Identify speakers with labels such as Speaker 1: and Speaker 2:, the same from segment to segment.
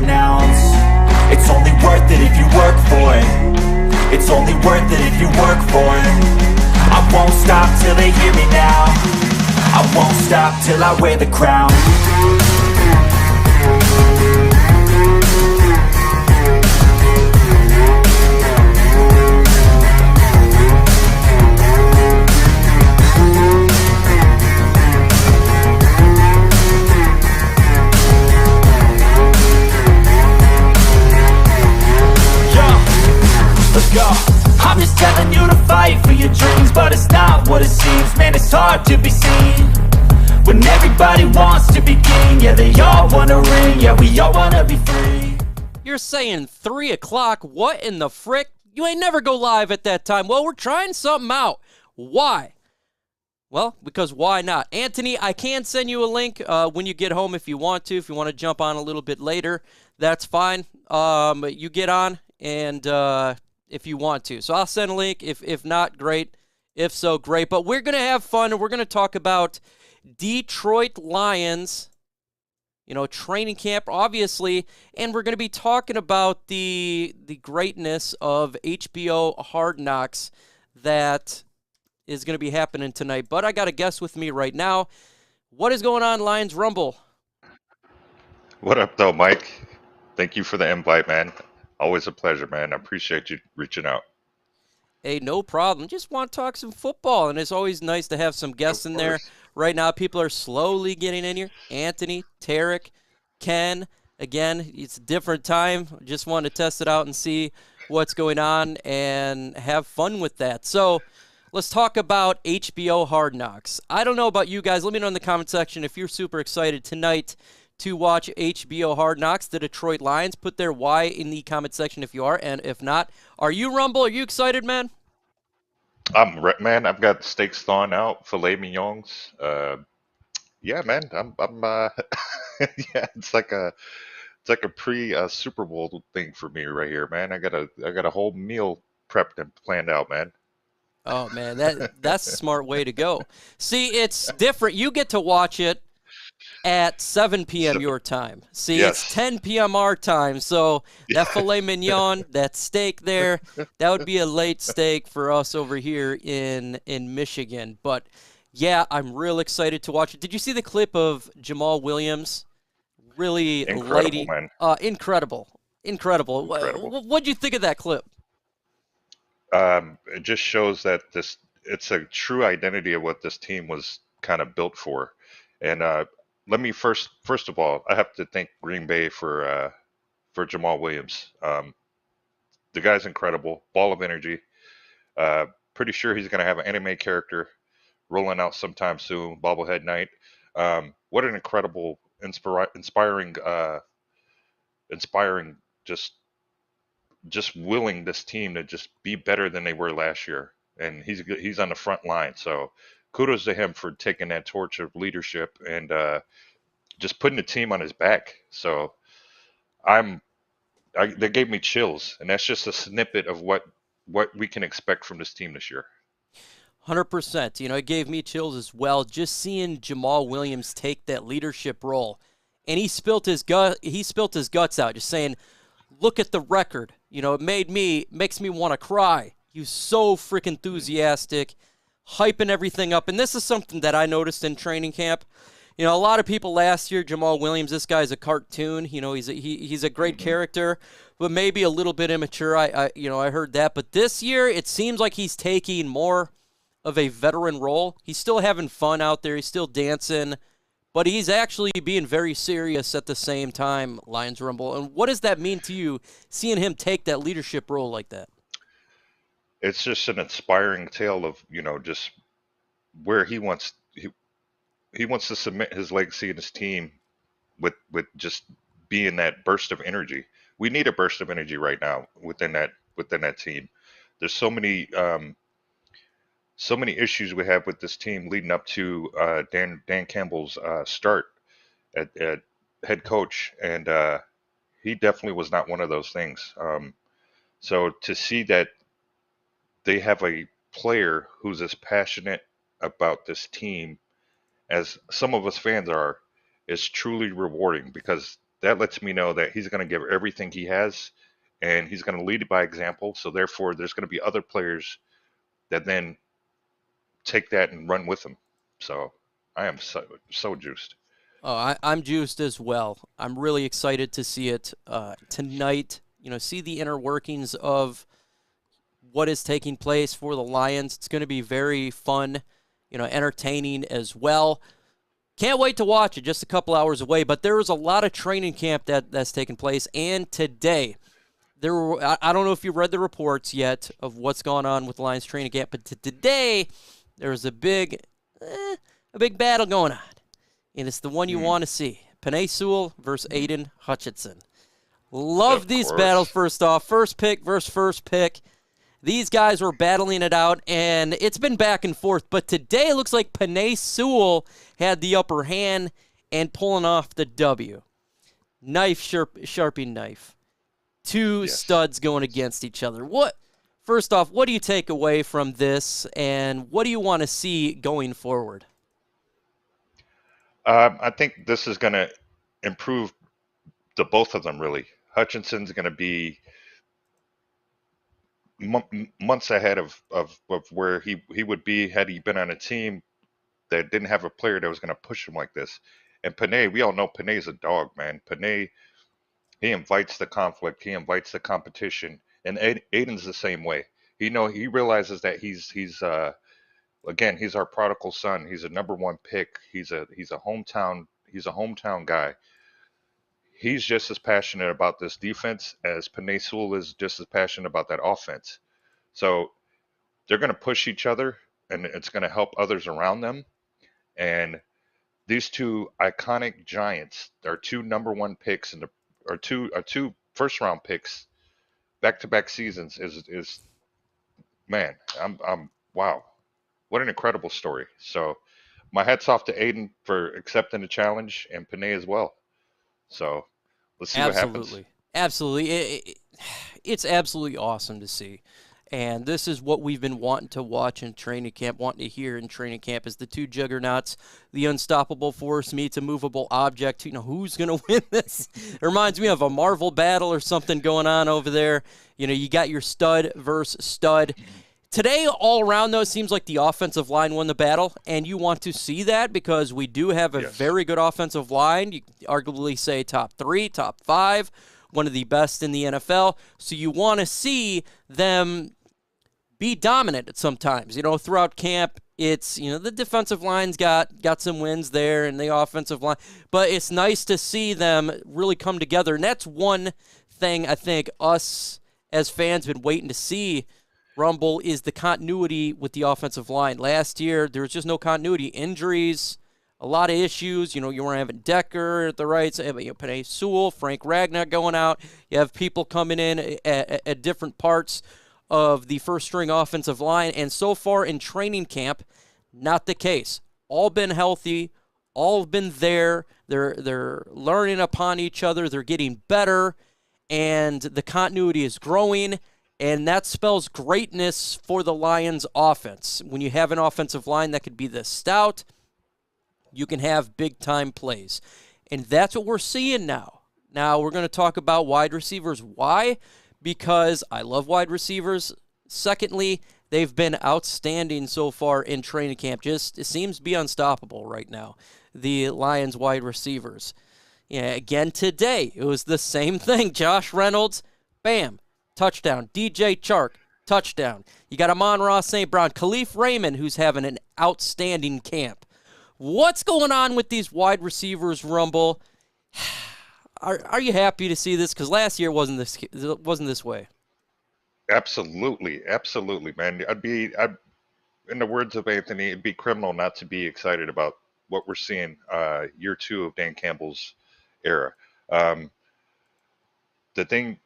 Speaker 1: an ounce. It's only worth it if you work for it. It's only worth it if you work for it. I won't stop till they hear me now. I won't stop till I wear the crown. Let's go. I'm just telling you to fight for your dreams, but it's not what it seems. Man, it's hard to be seen when everybody wants to be king. Yeah, they all want a ring. Yeah, we all want to be free.
Speaker 2: You're saying 3 o'clock? What in the frick? You ain't never go live at that time. Well, we're trying something out. Why? Well, because why not? Anthony, I can send you a link when you get home if you want to. If you want to jump on a little bit later, that's fine. You get on and... if you want to. So I'll send a link. If not, great. If so, great. But we're going to have fun, and we're going to talk about Detroit Lions, training camp, obviously, and we're going to be talking about the greatness of HBO Hard Knocks that is going to be happening tonight. But I got a guest with me right now. What is going on, Lions Rumble?
Speaker 3: What up, though, Mike? Thank you for the invite, man. Always a pleasure, man. I appreciate you reaching out.
Speaker 2: Hey, no problem. Just want to talk some football, and it's always nice to have some guests in there. Right now, people are slowly getting in here. Anthony, Tarek, Ken. Again, it's a different time. Just want to test it out and see what's going on and have fun with that. So let's talk about HBO Hard Knocks. I don't know about you guys. Let me know in the comment section if you're super excited tonight to watch HBO Hard Knocks, the Detroit Lions. Put their why in the comment section if you are, and if not, are you, Rumble? Are you excited, man?
Speaker 3: Man, I've got steaks thawing out, filet mignons. Yeah, man, I'm yeah, it's like a pre Super Bowl thing for me right here, man. I got a whole meal prepped and planned out, man.
Speaker 2: Oh man, that's a smart way to go. See, it's different. You get to watch it at 7 p.m. your time. See,
Speaker 3: Yes.
Speaker 2: It's 10 p.m. our time, so that filet mignon, that steak there, that would be a late steak for us over here in Michigan. But, yeah, I'm real excited to watch it. Did you see the clip of Jamaal Williams? Really
Speaker 3: Incredible, man.
Speaker 2: Incredible. What'd you think of that clip?
Speaker 3: It just shows that it's a true identity of what this team was kind of built for. And let me first of all, I have to thank Green Bay for Jamaal Williams. The guy's incredible, ball of energy. Pretty sure he's going to have an anime character rolling out sometime soon, bobblehead night. What an incredible, inspiring, just willing this team to just be better than they were last year. And he's on the front line. So kudos to him for taking that torch of leadership and just putting the team on his back. So that gave me chills, and that's just a snippet of what we can expect from this team this year.
Speaker 2: 100%. It gave me chills as well. Just seeing Jamaal Williams take that leadership role, and he spilt his guts out, just saying, "Look at the record." It makes me want to cry. He was so freaking enthusiastic, hyping everything up. And this is something that I noticed in training camp. A lot of people last year, Jamaal Williams, this guy's a cartoon. He's a great character, but maybe a little bit immature. I heard that. But this year, it seems like he's taking more of a veteran role. He's still having fun out there. He's still dancing, but he's actually being very serious at the same time, Lions Rumble. And what does that mean to you, seeing him take that leadership role like that?
Speaker 3: It's just an inspiring tale of, just where he wants to submit his legacy and his team with just being that burst of energy. We need a burst of energy right now within that team. There's so many issues we have with this team leading up to Dan Campbell's start at head coach, and he definitely was not one of those things. So to see that they have a player who's as passionate about this team as some of us fans are is truly rewarding, because that lets me know that he's going to give everything he has, and he's going to lead by example. So therefore, there's going to be other players that then take that and run with him. So I am so juiced.
Speaker 2: Oh, I'm juiced as well. I'm really excited to see it tonight. See the inner workings of what is taking place for the Lions. It's going to be very fun, entertaining as well. Can't wait to watch it. Just a couple hours away, but there was a lot of training camp that's taken place. And today, I don't know if you read the reports yet of what's going on with the Lions training camp, but today there was a big battle going on, and it's the one you want to see: Penei Sewell versus Aiden Hutchinson. Love these battles. First off, first pick versus first pick. These guys were battling it out, and it's been back and forth. But today it looks like Penei Sewell had the upper hand and pulling off the W. Sharpie knife. Two studs going against each other. First off, what do you take away from this, and what do you want to see going forward?
Speaker 3: I think this is going to improve the both of them, really. Hutchinson's going to be months ahead of where he would be had he been on a team that didn't have a player that was going to push him like this. And Penei, we all know Penei's a dog, man. Penei, he invites the conflict, he invites the competition, and Aiden's the same way. He realizes that he's again, he's our prodigal son. He's a number one pick. He's a hometown guy. He's just as passionate about this defense as Penei Sewell is just as passionate about that offense. So they're going to push each other, and it's going to help others around them. And these two iconic giants, our two number one picks and our two first round picks, back-to-back seasons is man, I'm wow, what an incredible story. So my hat's off to Aiden for accepting the challenge, and Penei as well. So let's see what happens.
Speaker 2: Absolutely. It's absolutely awesome to see. And this is what we've been wanting to watch in training camp, wanting to hear in training camp, is the two juggernauts, the unstoppable force meets a movable object. Who's going to win this? It reminds me of a Marvel battle or something going on over there. You got your stud versus stud. Today, all around, though, it seems like the offensive line won the battle, and you want to see that because we do have a very good offensive line. You could arguably say top 3, top 5, one of the best in the NFL. So you want to see them be dominant at sometimes. Throughout camp, it's, the defensive line's got some wins there and the offensive line, but it's nice to see them really come together. And that's one thing I think us as fans been waiting to see, Rumble, is the continuity with the offensive line. Last year, there was just no continuity. Injuries, a lot of issues. You weren't having Decker at the right side, Penei Sewell, Frank Ragnar going out. You have people coming in at different parts of the first-string offensive line, and so far in training camp, not the case. All been healthy, all been there. They're learning upon each other. They're getting better, and the continuity is growing, and that spells greatness for the Lions' offense. When you have an offensive line that could be this stout, you can have big-time plays, and that's what we're seeing now. Now, we're going to talk about wide receivers. Why? Because I love wide receivers. Secondly, they've been outstanding so far in training camp. It seems to be unstoppable right now, the Lions wide receivers. Again today, it was the same thing. Josh Reynolds, bam, touchdown. DJ Chark, touchdown. You got Amon-Ra St. Brown, Kalif Raymond, who's having an outstanding camp. What's going on with these wide receivers, Rumble? Are you happy to see this? Because last year wasn't this way.
Speaker 3: Absolutely, man. In the words of Anthony, it'd be criminal not to be excited about what we're seeing year 2 of Dan Campbell's era. I think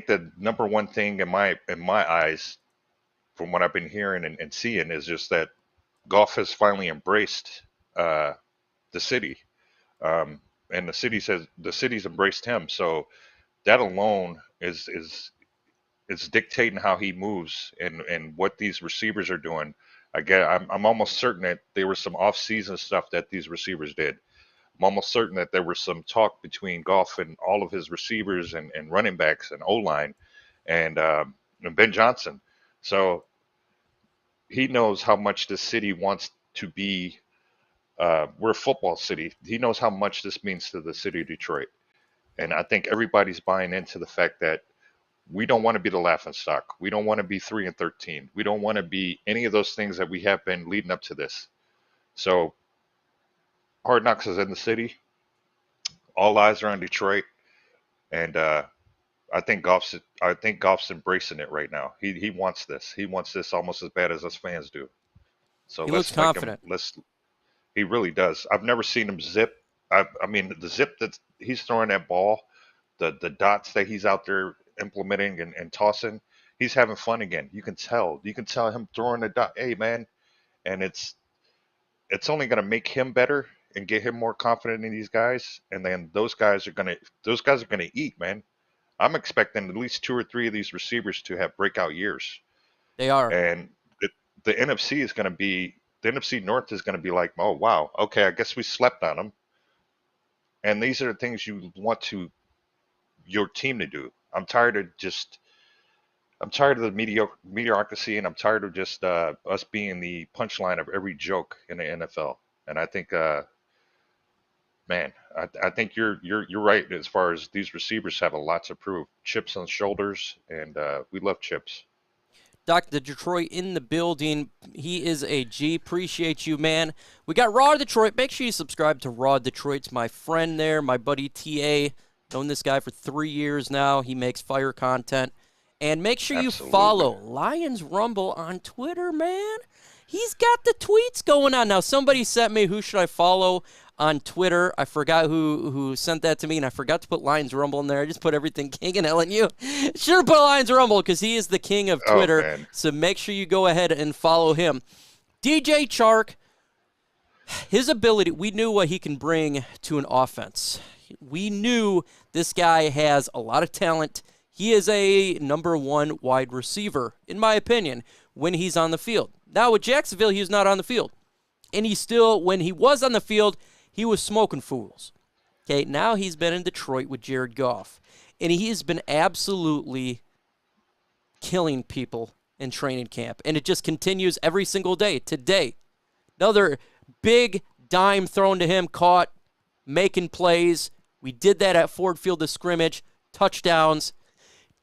Speaker 3: the number one thing in my eyes, from what I've been hearing and seeing, is just that Goff has finally embraced the city. And the city's embraced him. So that alone is dictating how he moves and what these receivers are doing. I'm almost certain that there was some off-season stuff that these receivers did. I'm almost certain that there was some talk between Goff and all of his receivers and running backs and O-line and Ben Johnson. So he knows how much the city wants to be. We're a football city. He knows how much this means to the city of Detroit. And I think everybody's buying into the fact that we don't want to be the laughing stock. We don't want to be 3-13. We don't want to be any of those things that we have been leading up to this. So Hard Knocks is in the city. All eyes are on Detroit, and I think Goff's embracing it right now. He wants this. He wants this almost as bad as us fans do. So
Speaker 2: He looks
Speaker 3: let's make him.
Speaker 2: confident.
Speaker 3: He really does. I've never seen him zip. I mean, the zip that he's throwing that ball, the dots that he's out there implementing and tossing, he's having fun again. You can tell. You can tell him throwing the dot. Hey, man, and it's only going to make him better and get him more confident in these guys. And then those guys are gonna eat, man. I'm expecting at least 2 or 3 of these receivers to have breakout years.
Speaker 2: They are.
Speaker 3: And the NFC is going to be the NFC North is going to be like, oh wow, okay, I guess we slept on them. And these are the things you want your team to do. I'm tired of the mediocrity, and I'm tired of just us being the punchline of every joke in the NFL. And I think, man, I think you're right as far as these receivers have a lot to prove. Chips on shoulders, and we love chips.
Speaker 2: Dr. Detroit in the building. He is a G. Appreciate you, man. We got Raw Detroit. Make sure you subscribe to Raw Detroit's my friend there, my buddy TA. Known this guy for 3 years now. He makes fire content. And make sure you follow Lions Rumble on Twitter, man. He's got the tweets going on. Now, somebody sent me, who should I follow on Twitter? I forgot who sent that to me, and I forgot to put Lions Rumble in there. I just put everything King and LNU. Should have put Lions Rumble because he is the king of Twitter.
Speaker 3: Oh,
Speaker 2: so make sure you go ahead and follow him. DJ Chark, his ability, we knew what he can bring to an offense. We knew this guy has a lot of talent. He is a number 1 wide receiver, in my opinion, when he's on the field. Now, with Jacksonville, he was not on the field. And he still, when he was on the field, he was smoking fools. Okay, now he's been in Detroit with Jared Goff. And he has been absolutely killing people in training camp. And it just continues every single day. Today, another big dime thrown to him, caught, making plays. We did that at Ford Field of scrimmage, touchdowns.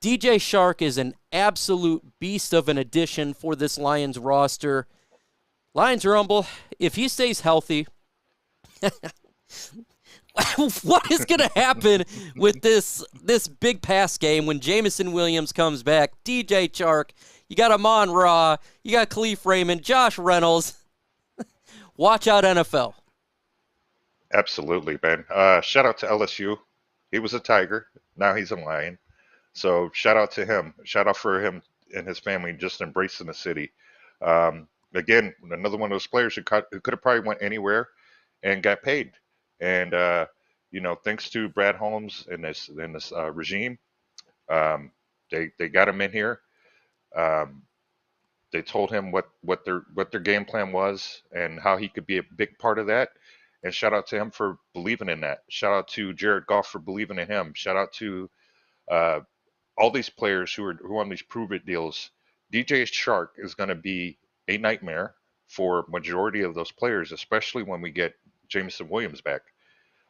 Speaker 2: DJ Chark is an absolute beast of an addition for this Lions roster. Lions Rumble, if he stays healthy, what is going to happen with this big pass game when Jamison Williams comes back? DJ Chark, you got Amon-Ra, you got Kalif Raymond, Josh Reynolds. Watch out, NFL.
Speaker 3: Absolutely, man. Shout out to LSU. He was a Tiger. Now he's a Lion. So shout out to him. Shout out for him and his family just embracing the city. Again, another one of those players who could have probably went anywhere and got paid. And thanks to Brad Holmes and this regime, they got him in here. They told him what their game plan was and how he could be a big part of that. And shout out to him for believing in that. Shout out to Jared Goff for believing in him. Shout out to all these players who are on these prove-it deals. DJ Chark is going to be a nightmare for majority of those players, especially when we get Jamison Williams back.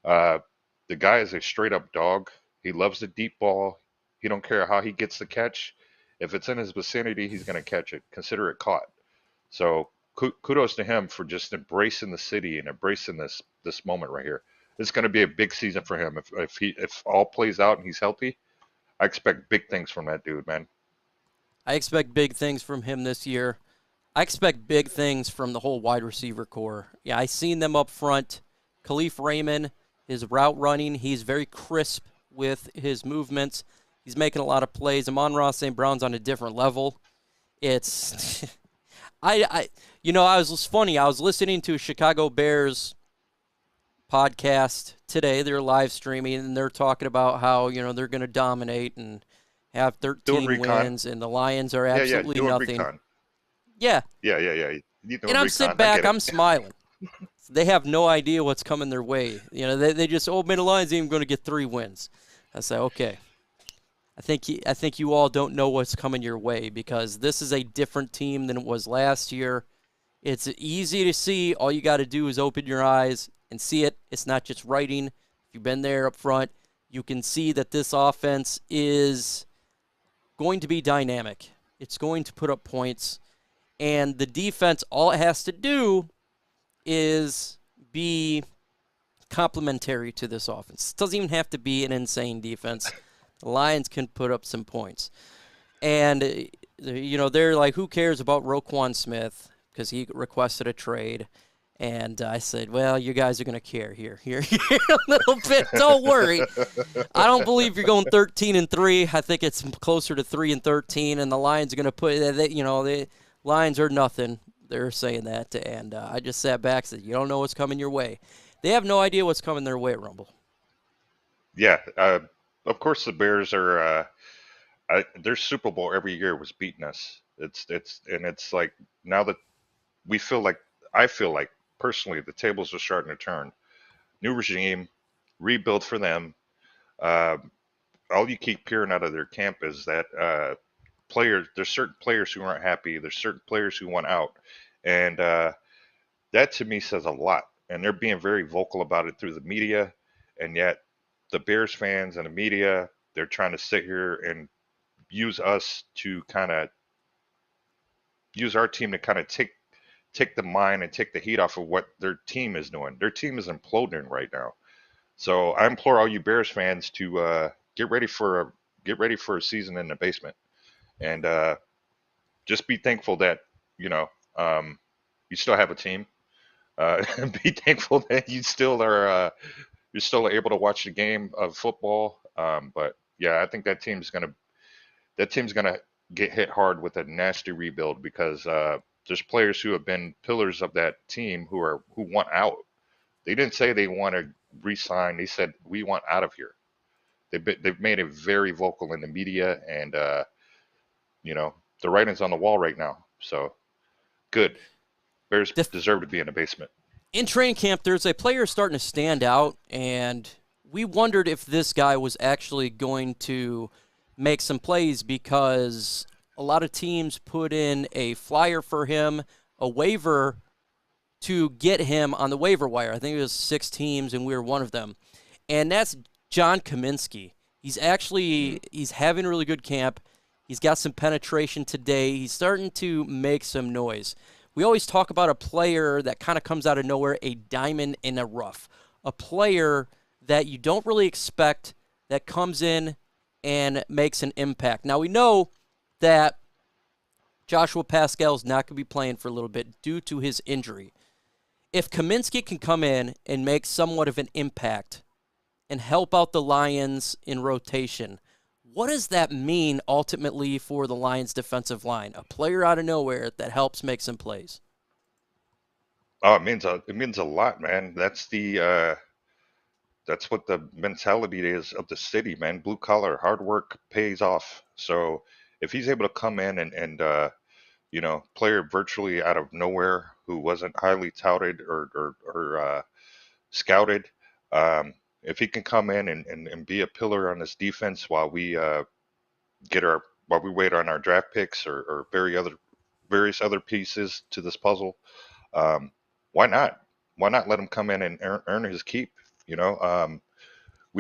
Speaker 3: The guy is a straight-up dog. He loves the deep ball. He don't care how he gets the catch. If it's in his vicinity, he's going to catch it. Consider it caught. So kudos to him for just embracing the city and embracing this moment right here. It's going to be a big season for him. If all plays out and he's healthy, I expect big things from that dude, man.
Speaker 2: I expect big things from him this year. I expect big things from the whole wide receiver core. Yeah, I seen them up front. Kalif Raymond, his route running, he's very crisp with his movements. He's making a lot of plays. Amon-Ra St. Brown's on a different level. It's it's funny. I was listening to a Chicago Bears podcast today. They're live streaming, and they're talking about how, they're going to dominate and have 13 wins, and the Lions are absolutely nothing.
Speaker 3: Recon.
Speaker 2: Yeah.
Speaker 3: Yeah.
Speaker 2: And I'm sitting back, I'm smiling. They have no idea what's coming their way. You know, they just, man, the Lions ain't going to get 3 wins. I say, okay. I think you all don't know what's coming your way because this is a different team than it was last year. It's easy to see. All you got to do is open your eyes and see it. It's not just writing. If you've been there up front, you can see that this offense is going to be dynamic. It's going to put up points. And the defense, all it has to do is be complementary to this offense. It doesn't even have to be an insane defense. The Lions can put up some points. And, you know, they're like, who cares about Roquan Smith because he requested a trade. And I said, well, you guys are going to care here a little bit. Don't worry. I don't believe you're going 13-3. I think it's closer to 3-13, and the Lions are going to put, the Lions are nothing. They're saying that, and I just sat back and said, you don't know what's coming your way. They have no idea what's coming their way, Rumble.
Speaker 3: Yeah, of course the Bears are. Their Super Bowl every year was beating us. It's like now that I feel like personally the tables are starting to turn. New regime, rebuild for them. All you keep hearing out of their camp is that there's certain players who aren't happy. There's certain players who want out, and that to me says a lot. And they're being very vocal about it through the media, and yet the Bears fans and the media, they're trying to sit here and use our team to kind of take the mind and take the heat off of what their team is doing. Their team is imploding right now. So I implore all you Bears fans to get ready for a season in the basement, and just be thankful that you still have a team. Be thankful that you still are you're still able to watch the game of football. But yeah, I think that team's gonna get hit hard with a nasty rebuild because there's players who have been pillars of that team who want out. They didn't say they want to re-sign. They said we want out of here. They've made it very vocal in the media, and the writing's on the wall right now. So good. Bears deserve to be in the basement.
Speaker 2: In training camp, there's a player starting to stand out, and we wondered if this guy was actually going to make some plays because a lot of teams put in a flyer for him, a waiver to get him on the waiver wire. I think it was 6 teams, and we were one of them. And that's John Kaminsky. He's having a really good camp. He's got some penetration today. He's starting to make some noise. We always talk about a player that kind of comes out of nowhere, a diamond in a rough, a player that you don't really expect that comes in and makes an impact. Now, we know that Joshua Pascal is not going to be playing for a little bit due to his injury. If Kaminsky can come in and make somewhat of an impact and help out the Lions in rotation, what does that mean ultimately for the Lions defensive line? A player out of nowhere that helps make some plays.
Speaker 3: Oh, it means a lot, man. That's what the mentality is of the city, man. Blue collar, hard work pays off. So if he's able to come in and player virtually out of nowhere who wasn't highly touted or scouted, if he can come in and be a pillar on this defense while we wait on our draft picks or various other pieces to this puzzle, why not? Why not let him come in and earn his keep? We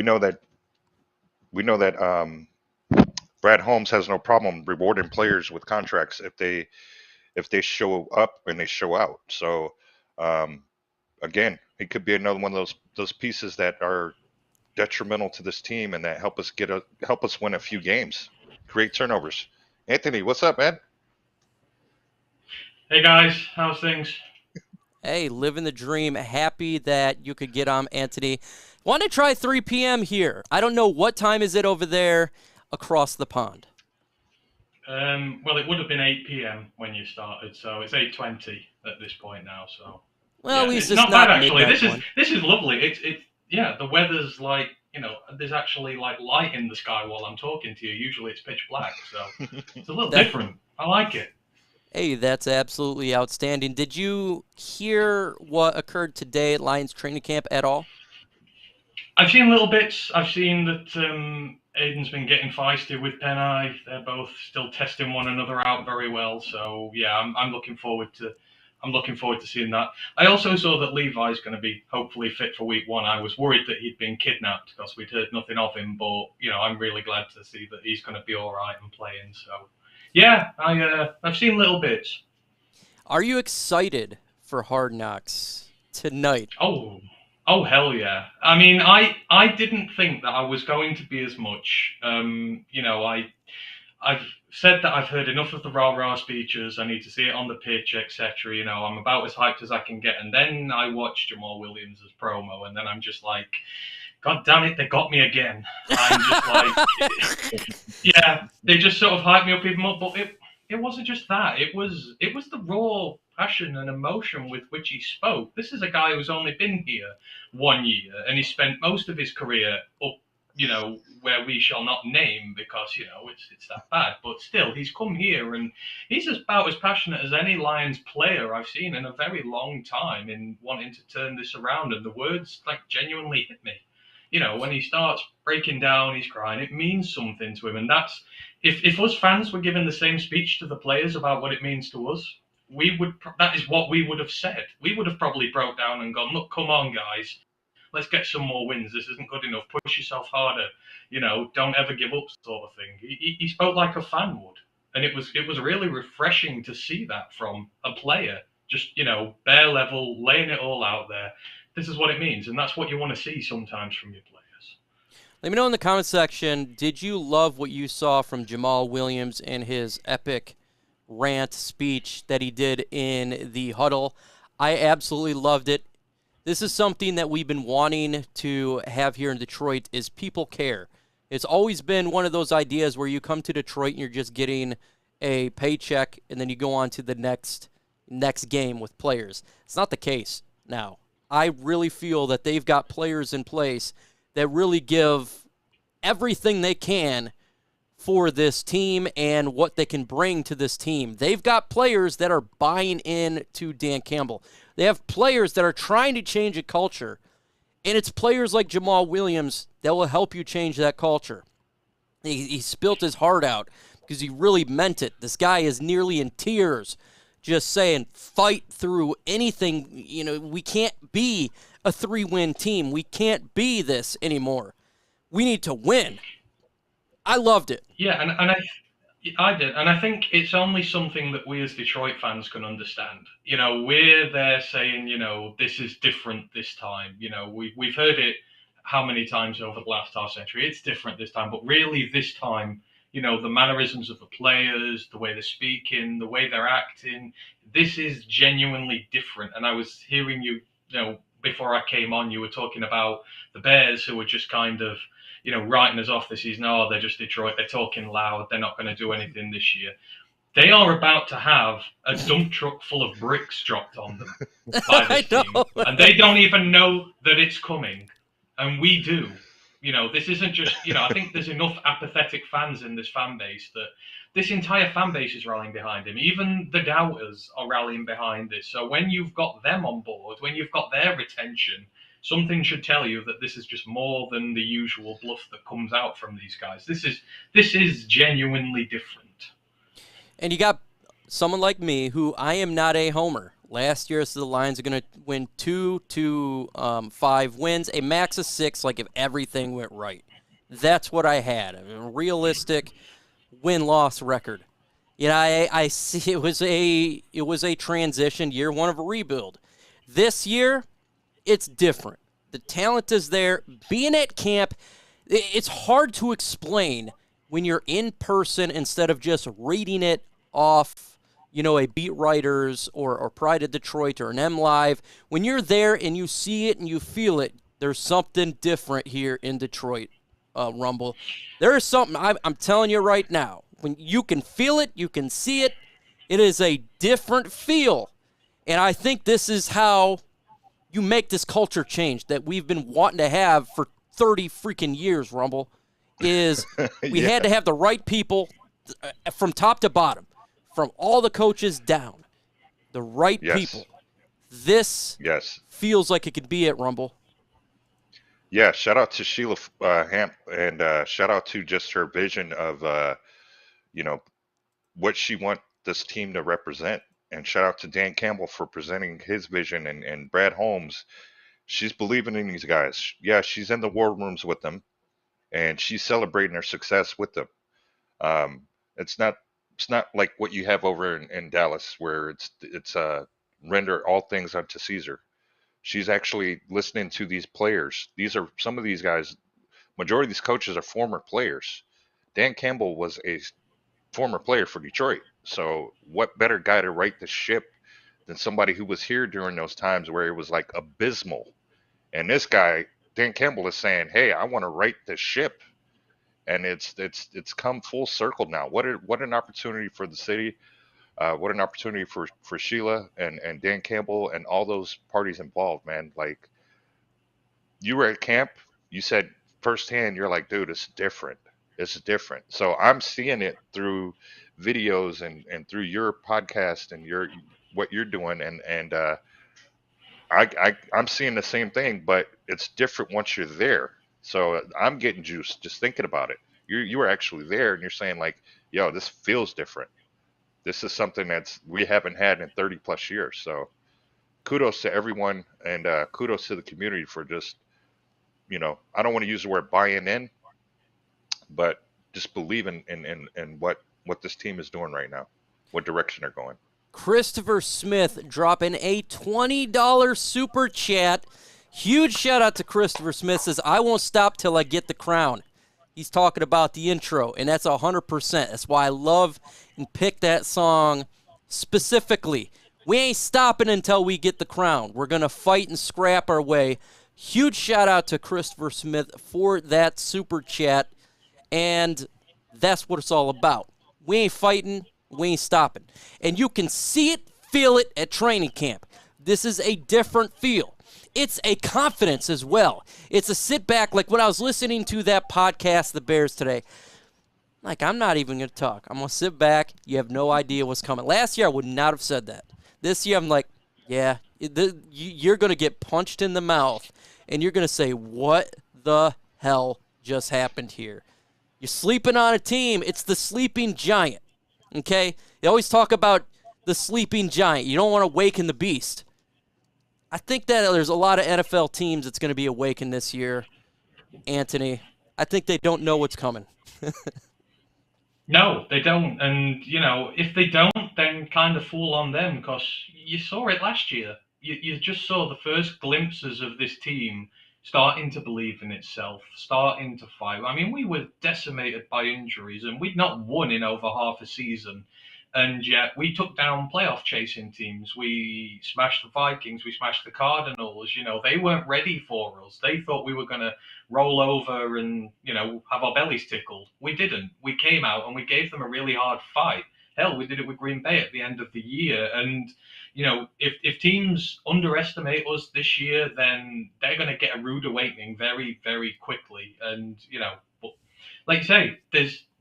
Speaker 3: know that Brad Holmes has no problem rewarding players with contracts if they show up and they show out. So again, it could be another one of those pieces that are detrimental to this team and that help us win a few games, create turnovers. Anthony, what's up, man?
Speaker 4: Hey guys, how's things?
Speaker 2: Hey, living the dream. Happy that you could get on, Anthony. Want to try 3 p.m. here. I don't know what time is it over there across the pond.
Speaker 4: Well, it would have been 8 p.m. when you started, so it's 8:20 at this point now. So,
Speaker 2: well, at least
Speaker 4: it's
Speaker 2: not
Speaker 4: bad actually.
Speaker 2: One.
Speaker 4: This is lovely. It's the weather's like there's actually like light in the sky while I'm talking to you. Usually it's pitch black, so it's a little different. I like it.
Speaker 2: Hey, that's absolutely outstanding. Did you hear what occurred today at Lions training camp at all?
Speaker 4: I've seen little bits. I've seen that Aiden's been getting feisty with Penai. They're both still testing one another out very well. So yeah, I'm looking forward to seeing that. I also saw that Levi's going to be hopefully fit for week 1. I was worried that he'd been kidnapped because we'd heard nothing of him, but I'm really glad to see that he's going to be all right and playing. So yeah, I've seen little bits.
Speaker 2: Are you excited for Hard Knocks tonight?
Speaker 4: Oh hell yeah! I mean, I didn't think that I was going to be as much. I've said that I've heard enough of the rah-rah speeches. I need to see it on the pitch, etc. I'm about as hyped as I can get. And then I watched Jamaal Williams' promo, and then I'm just like, God damn it, they got me again. I'm just like, yeah, they just sort of hyped me up even more. But it wasn't just that. It was the raw passion and emotion with which he spoke. This is a guy who's only been here 1 year, and he spent most of his career up, where we shall not name because, it's that bad. But still, he's come here and he's about as passionate as any Lions player I've seen in a very long time in wanting to turn this around. And the words genuinely hit me. When he starts breaking down, he's crying. It means something to him. And that's, if us fans were giving the same speech to the players about what it means to us, that is what we would have said. We would have probably broke down and gone, look, come on, guys. Let's get some more wins. This isn't good enough. Push yourself harder. Don't ever give up, sort of thing. He spoke like a fan would. And it was really refreshing to see that from a player. Just, bare level, laying it all out there. This is what it means. And that's what you want to see sometimes from your players.
Speaker 2: Let me know in the comment section, did you love what you saw from Jamaal Williams and his epic rant speech that he did in the huddle? I absolutely loved it. This is something that we've been wanting to have here in Detroit is people care. It's always been one of those ideas where you come to Detroit and you're just getting a paycheck and then you go on to the next game with players. It's not the case now. I really feel that they've got players in place that really give everything they can for this team and what they can bring to this team. They've got players that are buying in to Dan Campbell. They have players that are trying to change a culture, and it's players like Jamaal Williams that will help you change that culture. He spilt his heart out because he really meant it. This guy is nearly in tears just saying, fight through anything. We can't be a 3-win team. We can't be this anymore. We need to win. I loved it.
Speaker 4: Yeah, and I did, and I think it's only something that we as Detroit fans can understand. We're there saying, this is different this time. We've heard it how many times over the last half century. It's different this time, but really this time, the mannerisms of the players, the way they're speaking, the way they're acting, this is genuinely different. And I was hearing you, before I came on, you were talking about the Bears who were just kind of, writing us off this season. Oh, they're just Detroit. They're talking loud. They're not going to do anything this year. They are about to have a dump truck full of bricks dropped on them by this team. And they don't even know that it's coming. And we do. This isn't just, I think there's enough apathetic fans in this fan base that this entire fan base is rallying behind him. Even the doubters are rallying behind this. So when you've got them on board, when you've got their attention, something should tell you that this is just more than the usual bluff that comes out from these guys. This is genuinely different.
Speaker 2: And you got someone like me who I am not a homer. Last year, so the Lions are going to win 2 to 5 wins, a max of 6, if everything went right. That's what I had, a realistic win-loss record. I see it was a transition year, one of a rebuild. This year, it's different. The talent is there. Being at camp, it's hard to explain when you're in person instead of just reading it off a beat writers or Pride of Detroit or an M Live. When you're there and you see it and you feel it, there's something different here in Detroit, Rumble. There is something, I'm telling you right now, when you can feel it, you can see it, it is a different feel. And I think this is how you make this culture change that we've been wanting to have for 30 freaking years, Rumble, is we had to have the right people from top to bottom. from all the coaches down, the right
Speaker 3: Yes.
Speaker 2: people. This
Speaker 3: Yes.
Speaker 2: feels like it could be at Rumble.
Speaker 3: Yeah, shout out to Sheila Hamp, and shout out to just her vision of you know, what she want this team to represent. And shout out to Dan Campbell for presenting his vision, and Brad Holmes. She's believing in these guys. Yeah, she's in the war rooms with them, and she's celebrating their success with them. Um, it's not like what you have over in Dallas, where it's render all things unto Caesar. She's actually listening to these players. These are some of these guys. Majority of these coaches are former players. Dan Campbell was a former player for Detroit. So what better guy to right the ship than somebody who was here during those times where it was like abysmal. And this guy, Dan Campbell, is saying, "Hey, I want to right the ship," and it's come full circle now. What an opportunity for the city. What an opportunity for Sheila and Dan Campbell and all those parties involved, man. Like, you were at camp, you said firsthand, you're like, dude, it's different. It's different. So I'm seeing it through videos and through your podcast and what you're doing, and I'm seeing the same thing, but it's different once you're there. So I'm getting juiced just thinking about it. You were actually there, and you're saying like, yo, this feels different. This is something we haven't had in 30 plus years. So kudos to everyone, and kudos to the community for just, I don't want to use the word buying in, but just believing in what this team is doing right now, what direction they're going.
Speaker 2: Christopher Smith dropping a $20 super chat. Huge shout out to Christopher Smith. Says, I won't stop till I get the crown. He's talking about the intro, and that's 100%. That's why I love and pick that song specifically. We ain't stopping until we get the crown. We're going to fight and scrap our way. Huge shout out to Christopher Smith for that super chat, and that's what it's all about. We ain't fighting. We ain't stopping. And you can see it, feel it at training camp. This is a different feel. It's a confidence as well. It's a sit back, like when I was listening to that podcast, The Bears today, like, I'm not even going to talk. I'm going to sit back. You have no idea what's coming. Last year, I would not have said that. This year, I'm like, yeah, you're going to get punched in the mouth, and you're going to say, what the hell just happened here? You're sleeping on a team. It's the sleeping giant. Okay? They always talk about the sleeping giant. You don't want to waken the beast. I think that there's a lot of NFL teams that's going to be awakened this year, Anthony. I think they don't know what's coming.
Speaker 4: No, they don't. And, if they don't, then kind of fool on them, because you saw it last year. You just saw the first glimpses of this team starting to believe in itself, starting to fight. I mean, we were decimated by injuries, and we'd not won in over half a season. And yet we took down playoff chasing teams. We smashed the Vikings. We smashed the Cardinals. They weren't ready for us. They thought we were going to roll over and, have our bellies tickled. We didn't. We came out and we gave them a really hard fight. Hell, we did it with Green Bay at the end of the year. And, if teams underestimate us this year, then they're going to get a rude awakening very, very quickly. And, but like you say,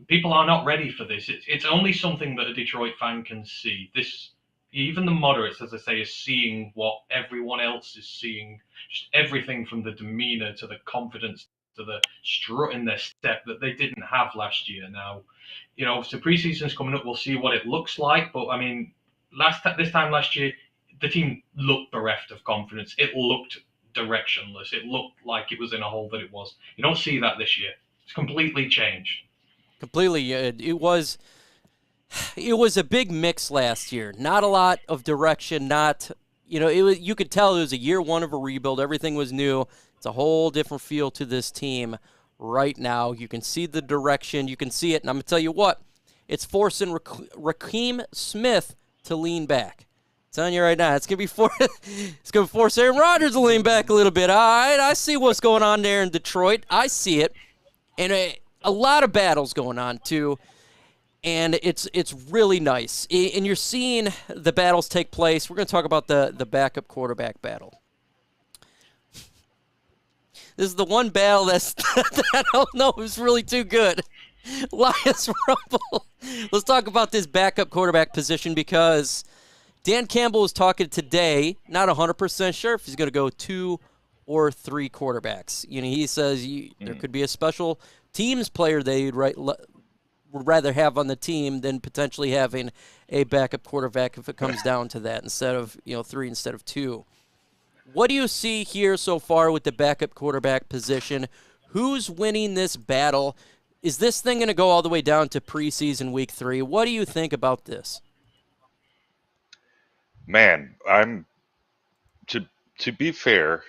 Speaker 4: people are not ready for this. It's only something that a Detroit fan can see. This, even the moderates, as I say, is seeing what everyone else is seeing. Just everything from the demeanor to the confidence to the strut in their step that they didn't have last year. Now, so preseason's coming up. We'll see what it looks like. But I mean, this time last year, the team looked bereft of confidence. It looked directionless. It looked like it was in a hole that it was. You don't see that this year. It's completely changed.
Speaker 2: Completely. It was a big mix last year. Not a lot of direction. Not, you could tell it was a year one of a rebuild. Everything was new. It's a whole different feel to this team right now. You can see the direction. You can see it. And I'm going to tell you what, it's forcing Roquan Smith to lean back. I'm telling you right now, it's going to force Aaron Rodgers to lean back a little bit. All right, I see what's going on there in Detroit. I see it. And a lot of battles going on, too. And it's really nice. And you're seeing the battles take place. We're going to talk about the backup quarterback battle. This is the one battle that I don't know is really too good. Lions Rumble. Let's talk about this backup quarterback position because Dan Campbell was talking today, not 100% sure if he's going to go 2 or 3 quarterbacks. You know, he says there could be a special teams player they'd would rather have on the team than potentially having a backup quarterback if it comes down to that instead of, 3 instead of 2. What do you see here so far with the backup quarterback position? Who's winning this battle? Is this thing going to go all the way down to preseason week 3? What do you think about this?
Speaker 3: Man, to be fair,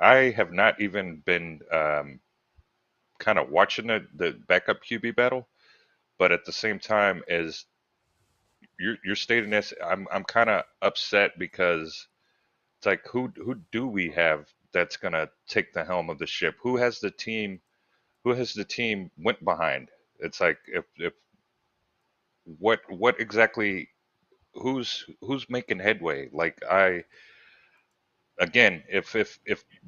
Speaker 3: I have not even been kind of watching the backup QB battle, but at the same time as you're stating this, I'm kind of upset because it's like who do we have that's gonna take the helm of the ship? Who has the team went behind? It's like if what exactly who's making headway? Like again, if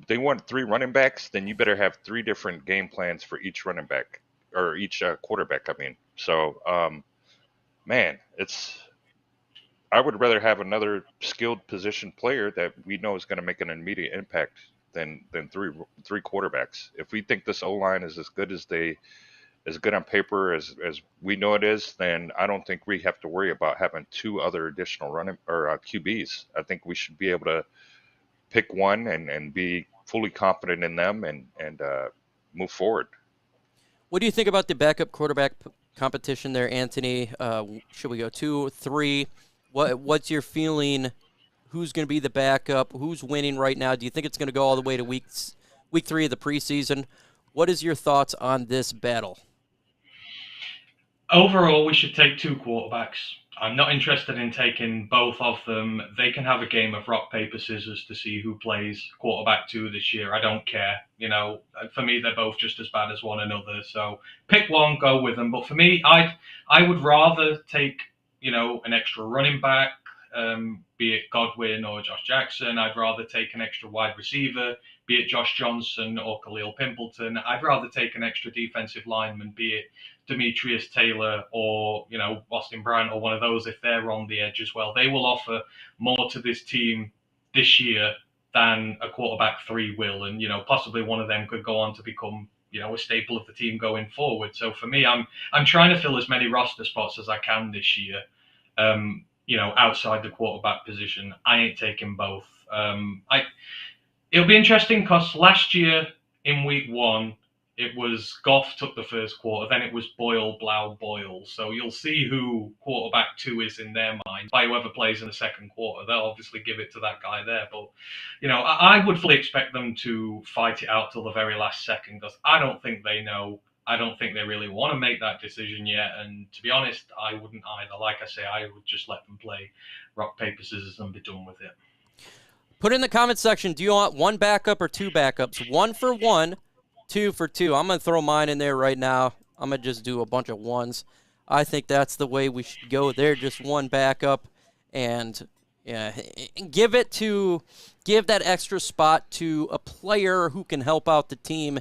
Speaker 3: they want 3 running backs, then you better have 3 different game plans for each running back or each quarterback. I mean, so man, I would rather have another skilled position player that we know is going to make an immediate impact than 3 quarterbacks. If we think this O-line is as good on paper as we know it is, then I don't think we have to worry about having 2 other additional running or QBs. I think we should be able to pick one and be fully confident in them and move forward.
Speaker 2: What do you think about the backup quarterback competition there, Anthony? Should we go 2, 3? What's your feeling? Who's going to be the backup? Who's winning right now? Do you think it's going to go all the way to week 3 of the preseason? What is your thoughts on this battle?
Speaker 4: Overall, we should take 2 quarterbacks. I'm not interested in taking both of them. They can have a game of rock, paper, scissors to see who plays quarterback 2 this year. I don't care. For me, they're both just as bad as one another. So pick one, go with them. But for me, I would rather take, an extra running back, be it Godwin or Josh Jackson. I'd rather take an extra wide receiver, be it Josh Johnson or Khalil Pimpleton. I'd rather take an extra defensive lineman, be it Demetrius Taylor or, Austin Bryant or one of those if they're on the edge as well. They will offer more to this team this year than a quarterback 3 will. And, possibly one of them could go on to become, a staple of the team going forward. So for me, I'm trying to fill as many roster spots as I can this year. Outside the quarterback position, I ain't taking both. It'll be interesting because last year in week 1, it was Goff took the first quarter, then it was Boyle, Blau, Boyle. So you'll see who quarterback 2 is in their mind by whoever plays in the second quarter. They'll obviously give it to that guy there. But, I would fully expect them to fight it out till the very last second because I don't think they know. I don't think they really want to make that decision yet. And to be honest, I wouldn't either. Like I say, I would just let them play rock, paper, scissors and be done with it.
Speaker 2: Put in the comment section, do you want 1 backup or 2 backups? 1 for 1, 2 for 2. I'm going to throw mine in there right now. I'm going to just do a bunch of 1s. I think that's the way we should go there, just 1 backup. And give that extra spot to a player who can help out the team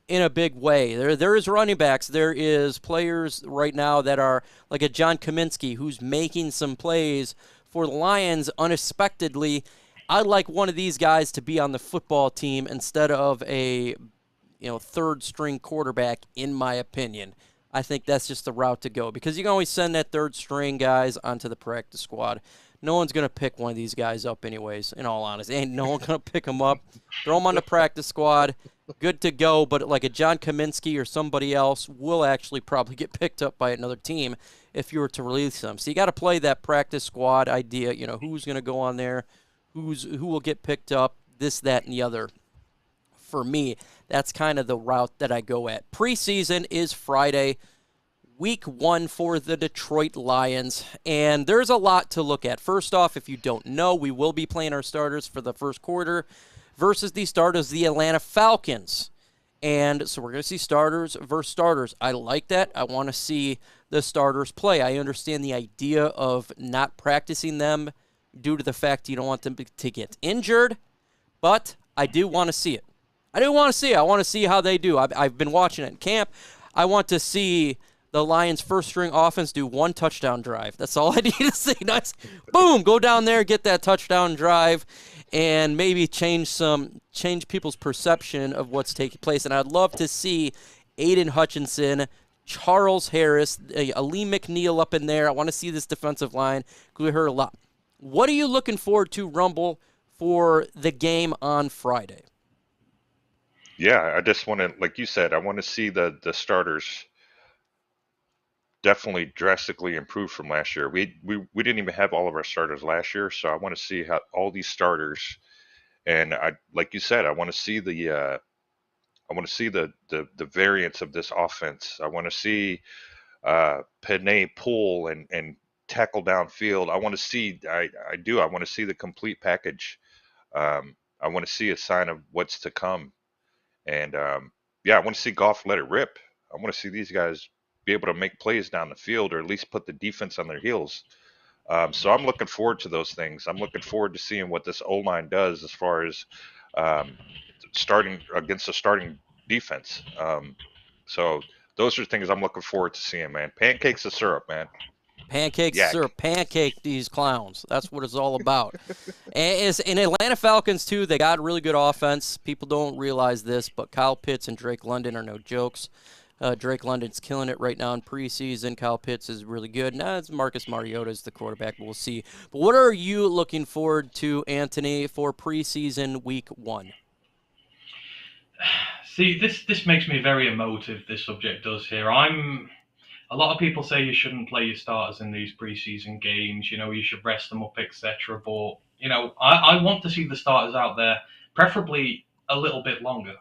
Speaker 2: in a big way. There is running backs. There is players right now that are like a John Kaminsky who's making some plays for the Lions unexpectedly. I'd like one of these guys to be on the football team instead of a third-string quarterback, in my opinion. I think that's just the route to go because you can always send that third-string guys onto the practice squad. No one's going to pick one of these guys up anyways, in all honesty. Ain't no one going to pick them up. Throw them on the practice squad. Good to go, but like a John Kaminsky or somebody else will actually probably get picked up by another team if you were to release them. So you got to play that practice squad idea, who's going to go on there, who will get picked up, this, that, and the other. For me, that's kind of the route that I go at. Preseason is Friday, week 1 for the Detroit Lions, and there's a lot to look at. First off, if you don't know, we will be playing our starters for the first quarter versus the starters, the Atlanta Falcons. And so we're going to see starters versus starters. I like that. I want to see the starters play. I understand the idea of not practicing them due to the fact you don't want them to get injured, but I do want to see it. I want to see how they do. I've been watching it in camp. I want to see the Lions' first-string offense do one touchdown drive. That's all I need to see. Nice, boom, go down there, get that touchdown drive, and maybe change people's perception of what's taking place. And I'd love to see Aiden Hutchinson, Charles Harris, Ali McNeil up in there. I want to see this defensive line. We heard a lot. What are you looking forward to, Rumble, for the game on Friday?
Speaker 3: Yeah, I just want to, like you said, I want to see the starters definitely drastically improve from last year. We didn't even have all of our starters last year, so I want to see how all these starters, and I, like you said, I want to see the variance of this offense. I want to see Penei pull and tackle downfield. I want to see I want to see the complete package. I want to see a sign of what's to come, and I want to see Goff let it rip. I want to see these guys be able to make plays down the field, or at least put the defense on their heels. So I'm looking forward to those things. I'm looking forward to seeing what this O-line does as far as starting against a starting defense. So those are things I'm looking forward to seeing, man. Pancakes of syrup, man.
Speaker 2: Pancakes, syrup, pancake these clowns. That's what it's all about. And in Atlanta Falcons, too, they got really good offense. People don't realize this, but Kyle Pitts and Drake London are no jokes. Drake London's killing it right now in preseason. Kyle Pitts is really good. Now it's Marcus Mariota is the quarterback. We'll see. But what are you looking forward to, Anthony, for preseason week 1?
Speaker 4: See, this makes me very emotive, this subject does here. A lot of people say you shouldn't play your starters in these preseason games. You know, you should rest them up, etc. But, you know, I want to see the starters out there, preferably a little bit longer.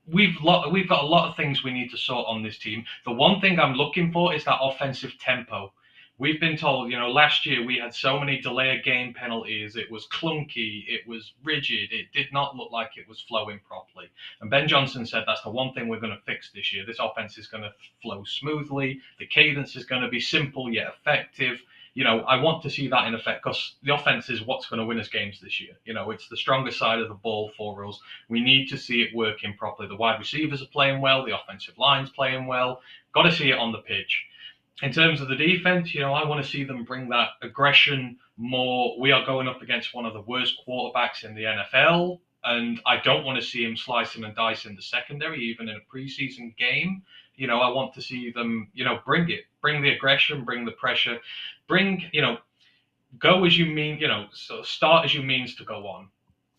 Speaker 4: We've got a lot of things we need to sort on this team. The one thing I'm looking for is that offensive tempo. We've been told, you know, last year we had so many delay of game penalties. It was clunky. It was rigid. It did not look like it was flowing properly. And Ben Johnson said that's the one thing we're going to fix this year. This offense is going to flow smoothly. The cadence is going to be simple yet effective. You know, I want to see that in effect, because the offense is what's going to win us games this year. You know, it's the stronger side of the ball for us. We need to see it working properly. The wide receivers are playing well. The offensive line's playing well. Got to see it on the pitch. In terms of the defense, you know, I want to see them bring that aggression more. We are going up against one of the worst quarterbacks in the NFL, and I don't want to see him slicing and dicing the secondary, even in a preseason game. You know, I want to see them, you know, bring the aggression, bring the pressure, go as you mean, you know, so start as you means to go on.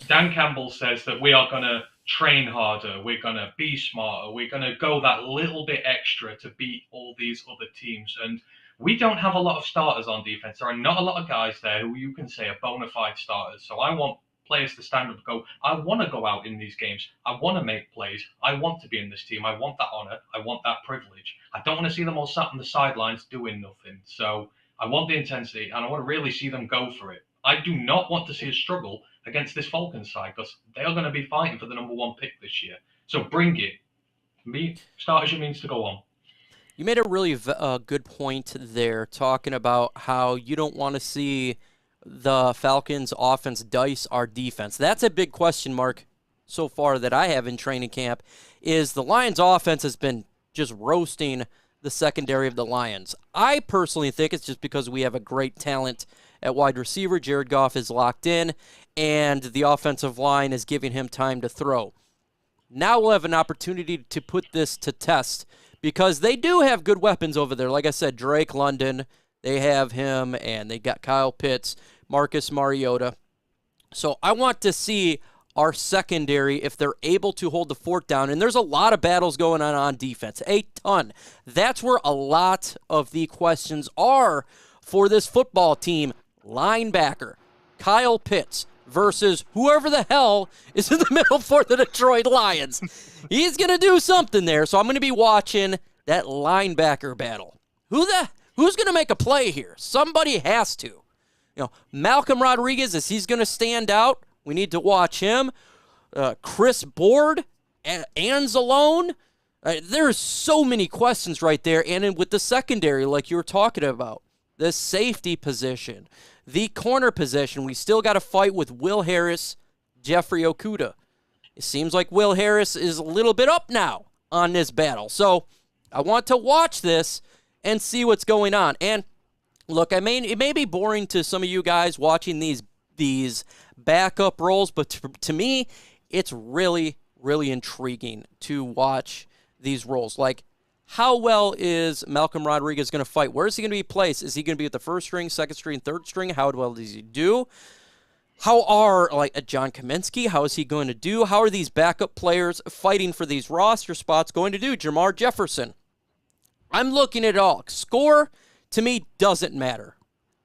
Speaker 4: Dan Campbell says that we are going to train harder, we're going to be smarter, we're going to go that little bit extra to beat all these other teams. And we don't have a lot of starters on defense. There are not a lot of guys there who you can say are bona fide starters. So I want players to stand up and go, I want to go out in these games. I want to make plays. I want to be in this team. I want that honor. I want that privilege. I don't want to see them all sat on the sidelines doing nothing. So I want the intensity, and I want to really see them go for it. I do not want to see a struggle against this Falcons side, because they are going to be fighting for the number 1 pick this year. So bring it. Start as you means to go on.
Speaker 2: You made a really good point there, talking about how you don't want to see the Falcons offense dice our defense. That's a big question mark so far that I have in training camp, is the Lions offense has been just roasting the secondary of the Lions. I personally think it's just because we have a great talent at wide receiver. Jared Goff is locked in, and the offensive line is giving him time to throw. Now we'll have an opportunity to put this to test, because they do have good weapons over there. Like I said, Drake London, they have him, and they got Kyle Pitts, Marcus Mariota. So I want to see our secondary, if they're able to hold the fort down. And there's a lot of battles going on defense, a ton. That's where a lot of the questions are for this football team. Linebacker, Kyle Pitts versus whoever the hell is in the middle for the Detroit Lions. He's going to do something there, so I'm going to be watching that linebacker battle. Who's going to make a play here? Somebody has to. You know, Malcolm Rodriguez, is he's going to stand out? We need to watch him. Chris Board, Anzalone. There's so many questions right there. And with the secondary, like you were talking about, the safety position, the corner position, we still got to fight with Will Harris, Jeffrey Okudah. It seems like Will Harris is a little bit up now on this battle. So I want to watch this and see what's going on. And look, it may be boring to some of you guys watching these backup roles, but to me, it's really, really intriguing to watch these roles. Like, how well is Malcolm Rodriguez going to fight? Where is he going to be placed? Is he going to be at the first string, second string, third string? How well does he do? How are, like, a John Kaminsky, how is he going to do? How are these backup players fighting for these roster spots going to do? Jamar Jefferson. I'm looking at it all. Score, to me, doesn't matter.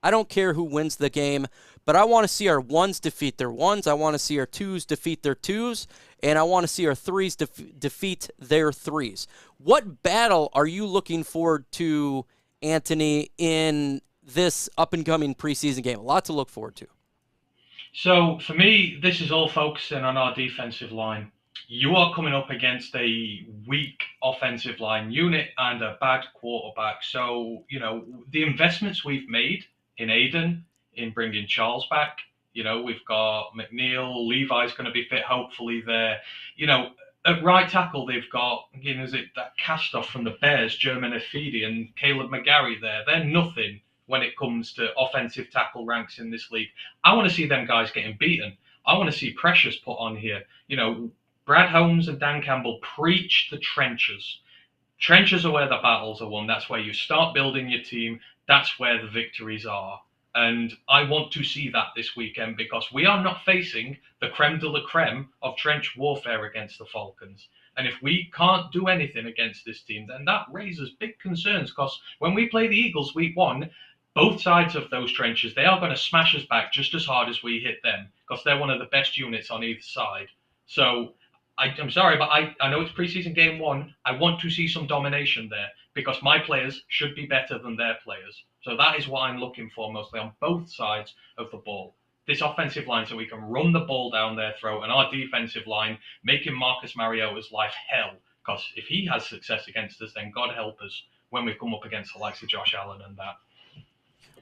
Speaker 2: I don't care who wins the game, but I want to see our ones defeat their ones. I want to see our twos defeat their twos, and I want to see our threes defeat their threes. What battle are you looking forward to, Anthony, in this up-and-coming preseason game? A lot to look forward to.
Speaker 4: So, for me, this is all focusing on our defensive line. You are coming up against a weak offensive line unit and a bad quarterback. So, the investments we've made in Aiden, in bringing Charles back, we've got McNeil, Levi's going to be fit, hopefully there. At right tackle, they've got, is it that cast-off from the Bears, German Afidi and Caleb McGarry there. They're nothing when it comes to offensive tackle ranks in this league. I want to see them guys getting beaten. I want to see pressures put on here. Brad Holmes and Dan Campbell preach the trenches. Trenches are where the battles are won. That's where you start building your team. That's where the victories are. And I want to see that this weekend because we are not facing the creme de la creme of trench warfare against the Falcons. And if we can't do anything against this team, then that raises big concerns because when we play the Eagles week 1, both sides of those trenches, they are going to smash us back just as hard as we hit them because they're one of the best units on either side. So I'm sorry, but I know it's preseason game 1. I want to see some domination there because my players should be better than their players. So that is what I'm looking for mostly on both sides of the ball. This offensive line so we can run the ball down their throat and our defensive line making Marcus Mariota's life hell because if he has success against us, then God help us when we come up against the likes of Josh Allen and that.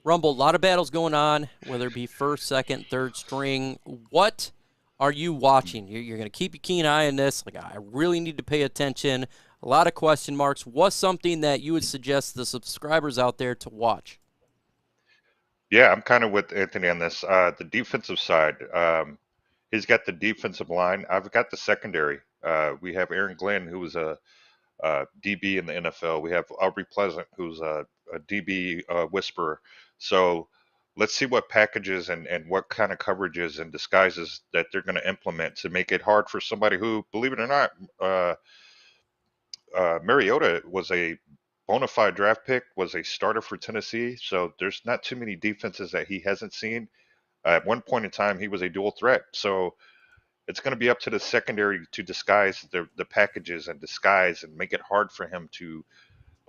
Speaker 2: Rumble, a lot of battles going on, whether it be first, second, third string. What are you watching? You're going to keep a keen eye on this. Like, I really need to pay attention. A lot of question marks. What's something that you would suggest the subscribers out there to watch?
Speaker 3: Yeah, I'm kind of with Anthony on this. The defensive side, he's got the defensive line. I've got the secondary. We have Aaron Glenn, who was a DB in the NFL. We have Aubrey Pleasant, who's a DB whisperer. So let's see what packages and what kind of coverages and disguises that they're going to implement to make it hard for somebody who, believe it or not, Mariota was a bona fide draft pick, was a starter for Tennessee. So there's not too many defenses that he hasn't seen. At one point in time, he was a dual threat. So it's going to be up to the secondary to disguise the packages and disguise and make it hard for him to,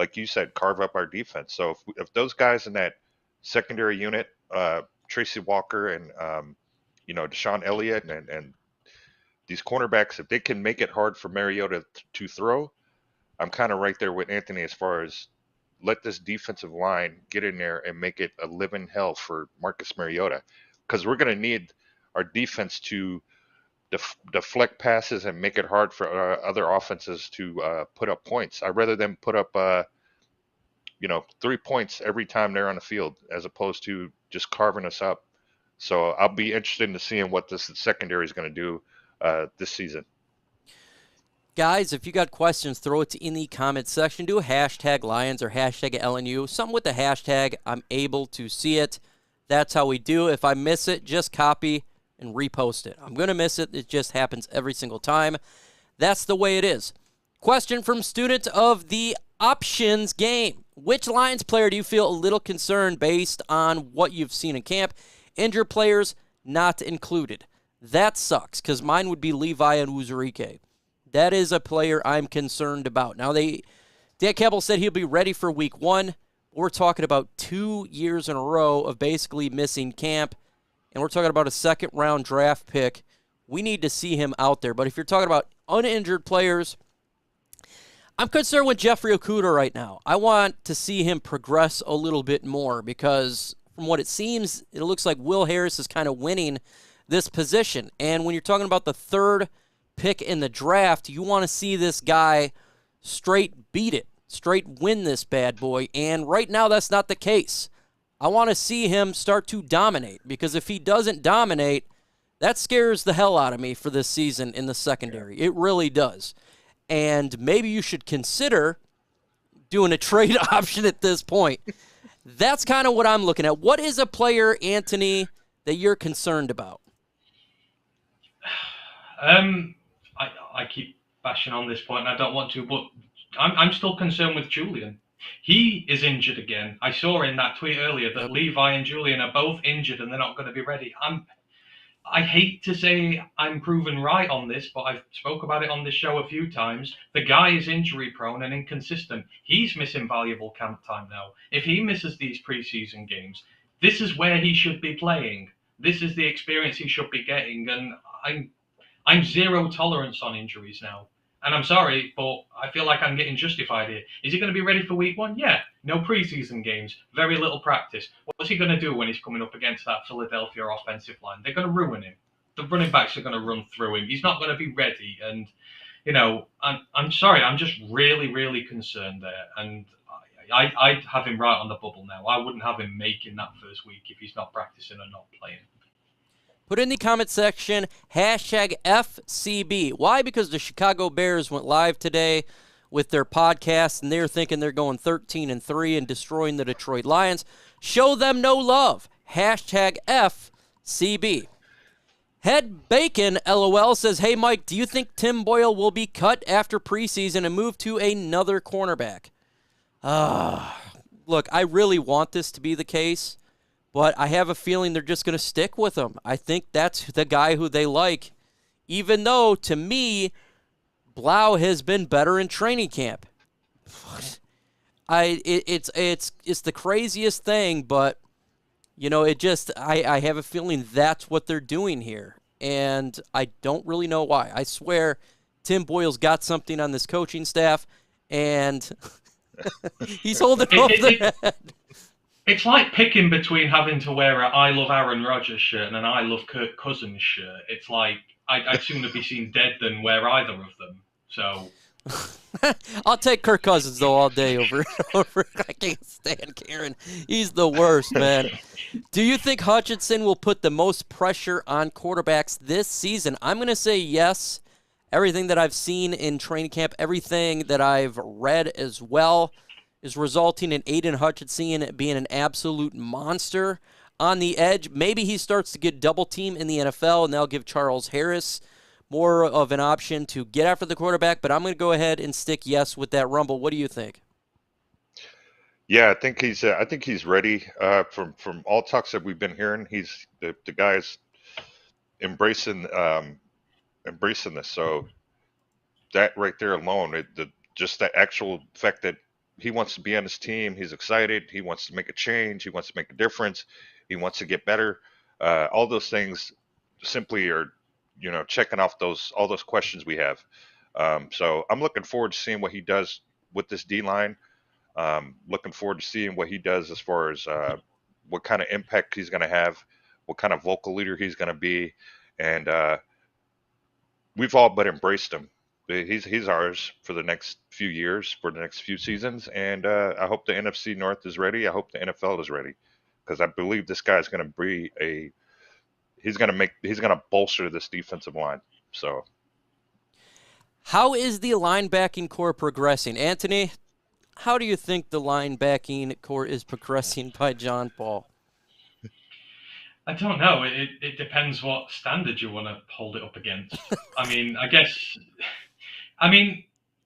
Speaker 3: like you said, carve up our defense. So if those guys in that secondary unit, Tracy Walker and, Deshaun Elliott and these cornerbacks, if they can make it hard for Mariota to throw, I'm kind of right there with Anthony as far as let this defensive line get in there and make it a living hell for Marcus Mariota because we're going to need our defense to deflect passes and make it hard for other offenses to put up points. I'd rather them put up 3 points every time they're on the field as opposed to just carving us up. So I'll be interested in seeing what this secondary is going to do this season.
Speaker 2: Guys, if you got questions, throw it in the comment section. Do a hashtag Lions or hashtag LNU. Something with the hashtag. I'm able to see it. That's how we do. If I miss it, just copy and repost it. I'm going to miss it. It just happens every single time. That's the way it is. Question from student of the options game. Which Lions player do you feel a little concerned based on what you've seen in camp? Injured players not included. That sucks because mine would be Levi and Uzurike. That is a player I'm concerned about. Now, Dan Campbell said he'll be ready for week 1. We're talking about 2 years in a row of basically missing camp, and we're talking about a second-round draft pick. We need to see him out there. But if you're talking about uninjured players, I'm concerned with Jeffrey Okudah right now. I want to see him progress a little bit more because from what it seems, it looks like Will Harris is kind of winning this position. And when you're talking about the third pick in the draft, you want to see this guy straight beat it. straight win this bad boy, and right now that's not the case. I want to see him start to dominate, because if he doesn't dominate, that scares the hell out of me for this season in the secondary. It really does. And maybe you should consider doing a trade option at this point. That's kind of what I'm looking at. What is a player, Anthony, that you're concerned about?
Speaker 4: I keep bashing on this point, and I don't want to, but I'm still concerned with Julian. He is injured again. I saw in that tweet earlier that Levi and Julian are both injured and they're not going to be ready. I hate to say I'm proven right on this, but I've spoke about it on this show a few times. The guy is injury prone and inconsistent. He's missing valuable camp time now. If he misses these preseason games, this is where he should be playing. This is the experience he should be getting, and I'm zero tolerance on injuries now. And I'm sorry, but I feel like I'm getting justified here. Is he going to be ready for week one? Yeah. No preseason games, very little practice. What's he going to do when he's coming up against that Philadelphia offensive line? They're going to ruin him. The running backs are going to run through him. He's not going to be ready. And, you know, I'm sorry. I'm just really, really concerned there. And I'd have him right on the bubble now. I wouldn't have him making that first week if he's not practicing and not playing.
Speaker 2: Put in the comment section, #FCB. Why? Because the Chicago Bears went live today with their podcast, and they're thinking they're going 13-3 and destroying the Detroit Lions. Show them no love. #FCB. Head Bacon, LOL, says, hey, Mike, do you think Tim Boyle will be cut after preseason and move to another cornerback? Look, I really want this to be the case, but I have a feeling they're just going to stick with him. I think that's the guy who they like, even though, to me, Blau has been better in training camp. It's the craziest thing, but, you know, I have a feeling that's what they're doing here, and I don't really know why. I swear Tim Boyle's got something on this coaching staff, and he's holding up their head.
Speaker 4: It's like picking between having to wear a I Love Aaron Rodgers shirt and an I Love Kirk Cousins shirt. It's like I'd sooner be seen dead than wear either of them. So
Speaker 2: I'll take Kirk Cousins, though, all day over. I can't stand Karen. He's the worst, man. Do you think Hutchinson will put the most pressure on quarterbacks this season? I'm going to say yes. Everything that I've seen in training camp, everything that I've read as well, is resulting in Aiden Hutchinson being an absolute monster on the edge. Maybe he starts to get double team in the NFL, and they'll give Charles Harris more of an option to get after the quarterback. But I'm going to go ahead and stick yes with that rumble. What do you think?
Speaker 3: Yeah, I think he's ready. From all talks that we've been hearing, he's the guy's embracing this. So that right there alone, just the actual fact that he wants to be on his team. He's excited. He wants to make a change. He wants to make a difference. He wants to get better. All those things simply are, you know, checking off all those questions we have. So I'm looking forward to seeing what he does with this D-line. Looking forward to seeing what he does as far as what kind of impact he's going to have, what kind of vocal leader he's going to be. And we've all but embraced him. He's ours for the next few years, for the next few seasons, and I hope the NFC North is ready. I hope the NFL is ready, because I believe this guy's going to be he's going to bolster this defensive line. So,
Speaker 2: how is the linebacking core progressing, Anthony? How do you think the linebacking core is progressing by John Paul?
Speaker 4: I don't know. It depends what standard you want to hold it up against.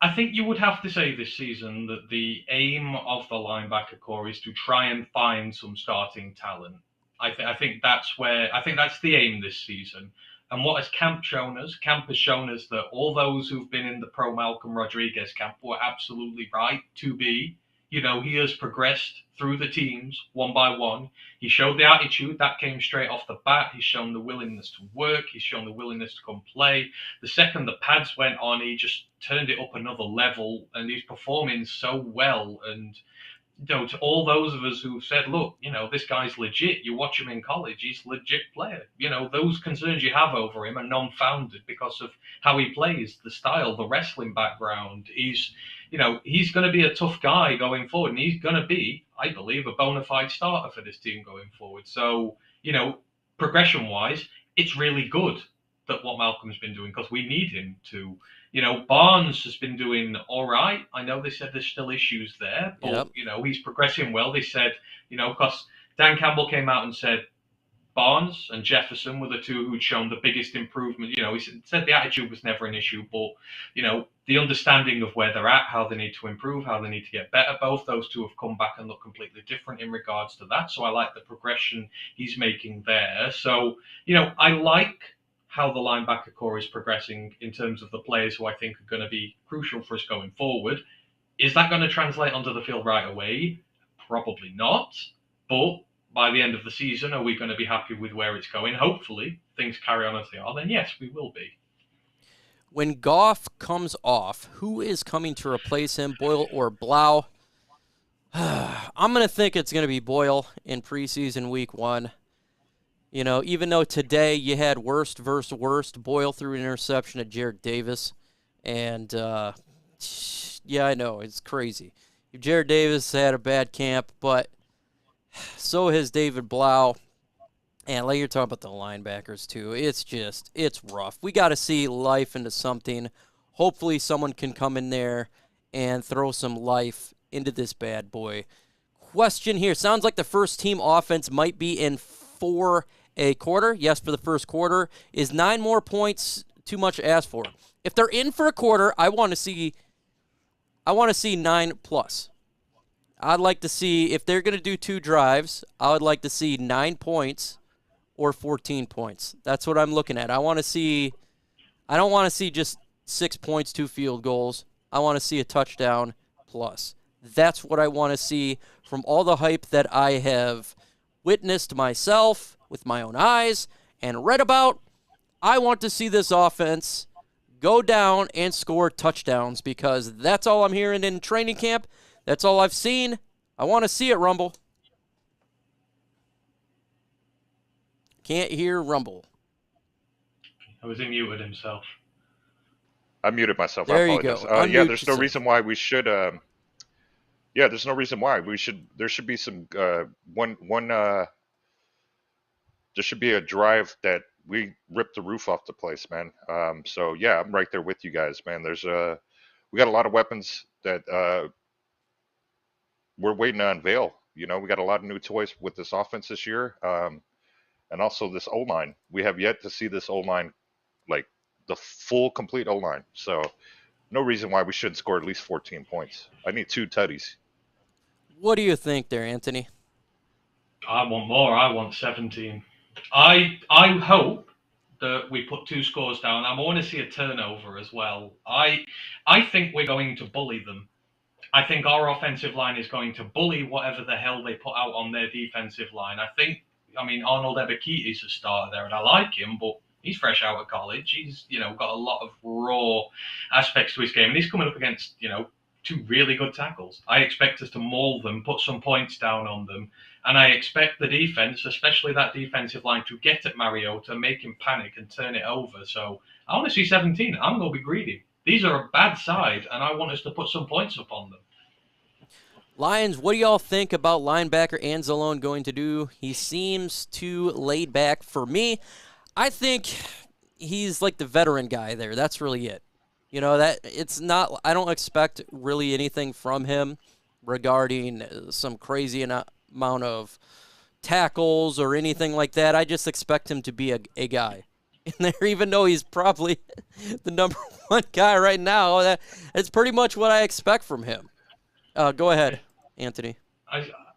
Speaker 4: I think you would have to say this season that the aim of the linebacker core is to try and find some starting talent. I think that's the aim this season. And what has camp shown us? Camp has shown us that all those who've been in the pro Malcolm Rodriguez camp were absolutely right to be. You know, he has progressed through the teams one by one. He showed the attitude that came straight off the bat. He's shown the willingness to work. He's shown the willingness to come play. The second the pads went on, he just turned it up another level, and he's performing so well. And to all those of us who've said, look, this guy's legit. You watch him in college, he's a legit player. Those concerns you have over him are non-founded because of how he plays, the style, the wrestling background. He's going to be a tough guy going forward, and he's going to be, I believe, a bona fide starter for this team going forward. So, progression-wise, it's really good that what Malcolm's been doing because we need him to. Barnes has been doing all right. I know they said there's still issues there, but, he's progressing well. They said, because Dan Campbell came out and said Barnes and Jefferson were the two who'd shown the biggest improvement. He said the attitude was never an issue, but, the understanding of where they're at, how they need to improve, how they need to get better, both those two have come back and look completely different in regards to that. So I like the progression he's making there. So, I like how the linebacker core is progressing in terms of the players who I think are going to be crucial for us going forward. Is that going to translate onto the field right away? Probably not. But by the end of the season, are we going to be happy with where it's going? Hopefully, things carry on as they are. Then yes, we will be.
Speaker 2: When Goff comes off, who is coming to replace him, Boyle or Blau? I'm going to think it's going to be Boyle in preseason week 1. Even though today you had worst versus worst, Boyle threw an interception at Jarrett Davis. And, yeah, I know, it's crazy. Jarrett Davis had a bad camp, but so has David Blau. And like you're talking about the linebackers, too. It's rough. We got to see life into something. Hopefully someone can come in there and throw some life into this bad boy. Question here. Sounds like the first team offense might be in for a quarter. Yes, for the first quarter. Is 9 more points too much to ask for? If they're in for a quarter, I want to see 9 plus. I'd like to see, if they're going to do 2 drives, I would like to see 9 points or 14 points. That's what I'm looking at. I don't want to see just 6 points, 2 field goals. I want to see a touchdown plus. That's what I want to see from all the hype that I have witnessed myself with my own eyes and read about. I want to see this offense go down and score touchdowns because that's all I'm hearing in training camp. That's all I've seen. I want to see it, Rumble. Can't hear Rumble.
Speaker 3: I was muted himself. I muted myself.
Speaker 2: There
Speaker 3: I
Speaker 2: you go.
Speaker 3: Yeah, there's no reason why we should. There's no reason why we should. There should be some one. There should be a drive that we rip the roof off the place, man. So yeah, I'm right there with you guys, man. We got a lot of weapons that we're waiting to unveil. We got a lot of new toys with this offense this year. And also this O-line. We have yet to see this O-line, like the full, complete O-line. So no reason why we shouldn't score at least 14 points. I need 2 tutties.
Speaker 2: What do you think there, Anthony?
Speaker 4: I want more. I want 17. I hope that we put 2 scores down. I want to see a turnover as well. I think we're going to bully them. I think our offensive line is going to bully whatever the hell they put out on their defensive line. Arnold Ebiketie a starter there, and I like him, but he's fresh out of college. He's, got a lot of raw aspects to his game, and he's coming up against, 2 really good tackles. I expect us to maul them, put some points down on them, and I expect the defense, especially that defensive line, to get at Mariota, make him panic and turn it over. So I want to see 17. I'm going to be greedy. These are a bad side, and I want us to put some points up on them.
Speaker 2: Lions, what do y'all think about linebacker Anzalone going to do? He seems too laid back for me. I think he's like the veteran guy there. That's really it. That it's not. I don't expect really anything from him regarding some crazy amount of tackles or anything like that. I just expect him to be a guy in there, even though he's probably the number 1 guy right now. That's pretty much what I expect from him. Go ahead, Anthony.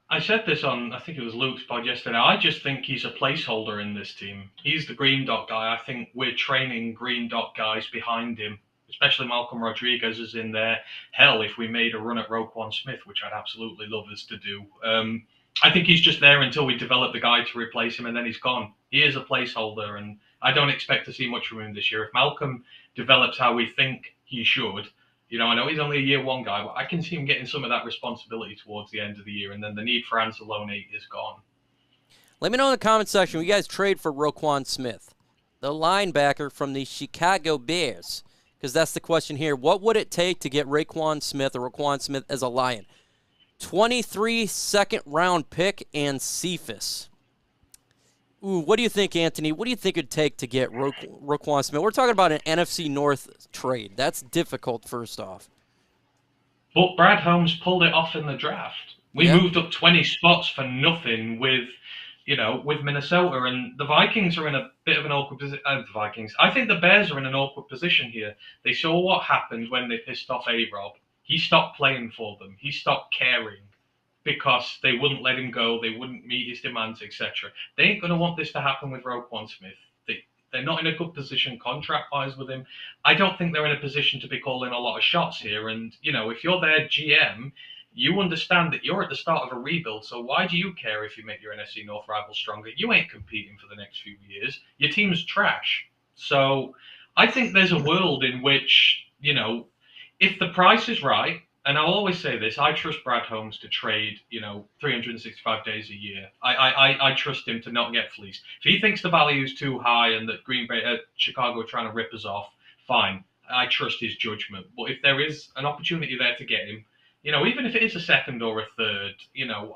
Speaker 4: I said this on, I think it was Luke's pod yesterday. I just think he's a placeholder in this team. He's the green dot guy. I think we're training green dot guys behind him, especially Malcolm Rodriguez is in there. Hell, if we made a run at Roquan Smith, which I'd absolutely love us to do. I think he's just there until we develop the guy to replace him, and then he's gone. He is a placeholder, and I don't expect to see much from him this year. If Malcolm develops how we think he should, You know, I know he's only a year one guy, but I can see him getting some of that responsibility towards the end of the year, and then the need for Anzalone is gone.
Speaker 2: Let me know in the comment section when you guys trade for Roquan Smith, the linebacker from the Chicago Bears, because that's the question here. What would it take to get Roquan Smith as a Lion? 23 second-round pick and Cephas. Ooh, what do you think, Anthony? What do you think it'd take to get Roquan Smith? We're talking about an NFC North trade. That's difficult, first off.
Speaker 4: But Brad Holmes pulled it off in the draft. We moved up 20 spots for nothing with Minnesota, and the Vikings are in a bit of an awkward position. The Vikings. I think the Bears are in an awkward position here. They saw what happened when they pissed off A-Rob. He stopped playing for them. He stopped caring because they wouldn't let him go. They wouldn't meet his demands, etc. They ain't going to want this to happen with Roquan Smith. They're not in a good position contract-wise with him. I don't think they're in a position to be calling a lot of shots here. And, if you're their GM, you understand that you're at the start of a rebuild, so why do you care if you make your NFC North rival stronger? You ain't competing for the next few years. Your team's trash. So I think there's a world in which, if the price is right, and I'll always say this, I trust Brad Holmes to trade, 365 days a year. I trust him to not get fleeced. If he thinks the value is too high and that Chicago are trying to rip us off, fine. I trust his judgment. But if there is an opportunity there to get him, even if it is a second or a third,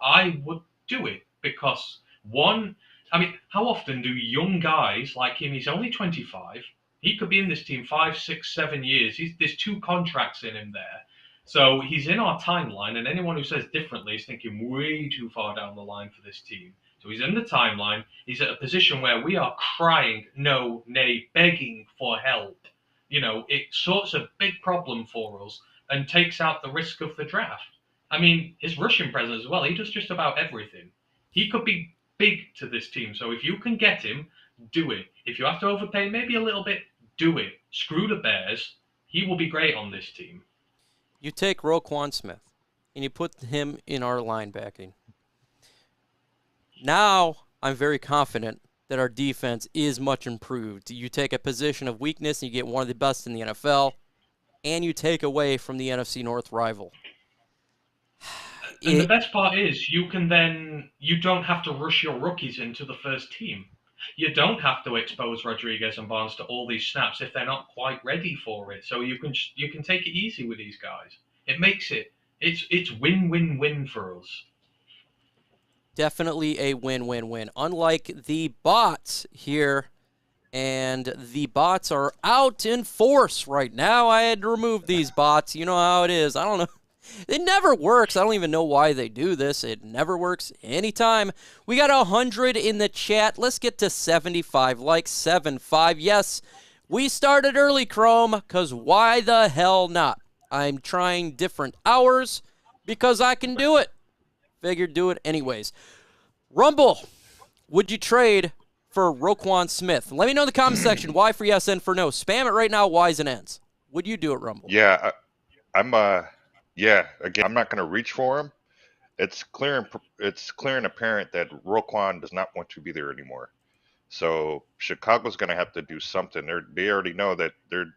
Speaker 4: I would do it because how often do young guys like him, he's only 25, he could be in this team 5, 6, 7 years. There's 2 contracts in him there. So he's in our timeline, and anyone who says differently is thinking way too far down the line for this team. So he's in the timeline. He's at a position where we are crying, no, nay, begging for help. It sorts a big problem for us and takes out the risk of the draft. I mean, his rushing presence as well, he does just about everything. He could be big to this team. So if you can get him, do it. If you have to overpay maybe a little bit, do it. Screw the Bears. He will be great on this team.
Speaker 2: You take Roquan Smith, and you put him in our linebacking. Now I'm very confident that our defense is much improved. You take a position of weakness, and you get one of the best in the NFL, and you take away from the NFC North rival.
Speaker 4: And the best part is you don't have to rush your rookies into the first team. You don't have to expose Rodriguez and Barnes to all these snaps if they're not quite ready for it. So you can take it easy with these guys. It makes it's win-win-win for us.
Speaker 2: Definitely a win-win-win. Unlike the bots here, and the bots are out in force right now. I had to remove these bots. You know how it is. I don't know. It never works. I don't even know why they do this. It never works anytime. We got 100 in the chat. Let's get to 75, like 75. Yes, we started early, Chrome, because why the hell not? I'm trying different hours because I can do it. Figured do it anyways. Rumble, would you trade for Roquan Smith? Let me know in the comment section. Why for yes and for no. Spam it right now, Y's and N's. Would you do it, Rumble?
Speaker 3: Yeah, again, I'm not going to reach for him. It's clear and apparent that Roquan does not want to be there anymore. So Chicago's going to have to do something. They already know that they're.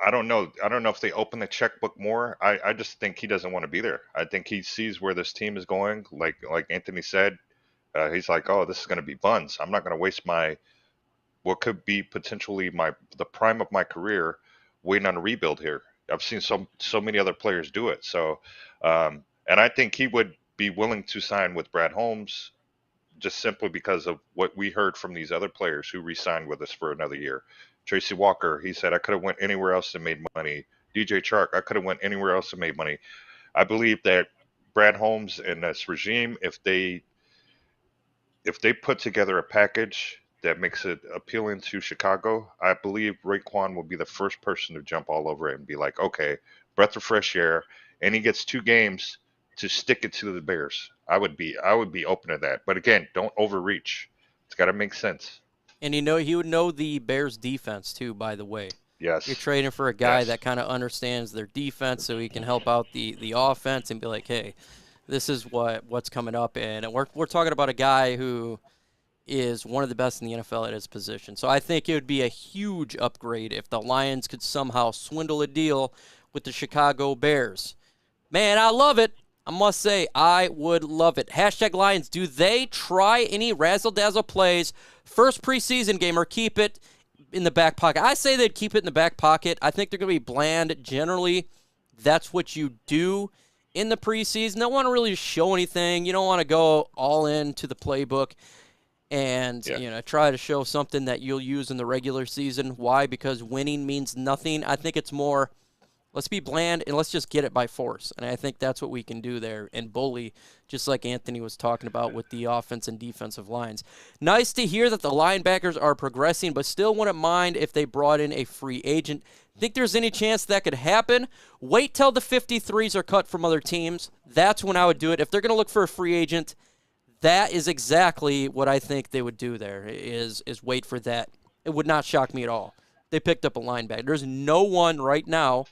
Speaker 3: I don't know if they open the checkbook more. I just think he doesn't want to be there. I think he sees where this team is going. Like Anthony said, he's like, oh, this is going to be buns. I'm not going to waste what could be potentially the prime of my career waiting on a rebuild here. I've seen so many other players do it. So, and I think he would be willing to sign with Brad Holmes just simply because of what we heard from these other players who re-signed with us for another year. Tracy Walker, he said, I could have went anywhere else and made money. DJ Chark, I could have went anywhere else and made money. I believe that Brad Holmes and this regime, if they put together a package that makes it appealing to Chicago, I believe Roquan will be the first person to jump all over it and be like, okay, breath of fresh air, and he gets 2 games to stick it to the Bears. I would be open to that. But again, don't overreach. It's got to make sense.
Speaker 2: And he would know the Bears defense too, by the way.
Speaker 3: Yes.
Speaker 2: You're trading for a guy that kind of understands their defense so he can help out the offense and be like, hey, this is what's coming up. And we're talking about a guy who is one of the best in the NFL at his position. So I think it would be a huge upgrade if the Lions could somehow swindle a deal with the Chicago Bears. Man, I love it. I must say, I would love it. Hashtag Lions, do they try any razzle-dazzle plays first preseason game or keep it in the back pocket? I say they'd keep it in the back pocket. I think they're going to be bland. Generally, that's what you do in the preseason. Don't want to really show anything. You don't want to go all into the playbook and try to show something that you'll use in the regular season. Why? Because winning means nothing. I think it's more, let's be bland and let's just get it by force. And I think that's what we can do there and bully, just like Anthony was talking about with the offense and defensive lines. Nice to hear that the linebackers are progressing, but still wouldn't mind if they brought in a free agent. Think there's any chance that could happen? Wait till the 53s are cut from other teams. That's when I would do it. If they're going to look for a free agent, that is exactly what I think they would do there, is wait for that. It would not shock me at all. They picked up a linebacker. There's no one right now,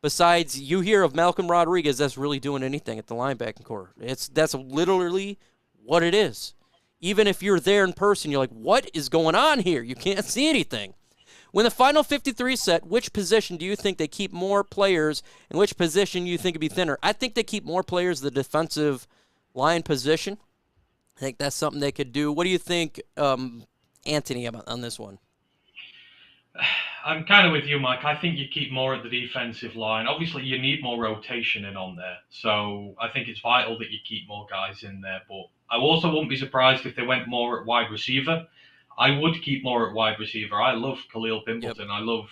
Speaker 2: besides you hear of Malcolm Rodriguez, that's really doing anything at the linebacking core. That's literally what it is. Even if you're there in person, you're like, what is going on here? You can't see anything. When the final 53 set, which position do you think they keep more players, and which position you think would be thinner? I think they keep more players the defensive line position. I think that's something they could do. What do you think, Anthony, on this one?
Speaker 4: I'm kind of with you, Mike. I think you keep more at the defensive line. Obviously, you need more rotation in on there. So I think it's vital that you keep more guys in there. But I also wouldn't be surprised if they went more at wide receiver. I would keep more at wide receiver. I love Khalil Pimpleton. Yep. I love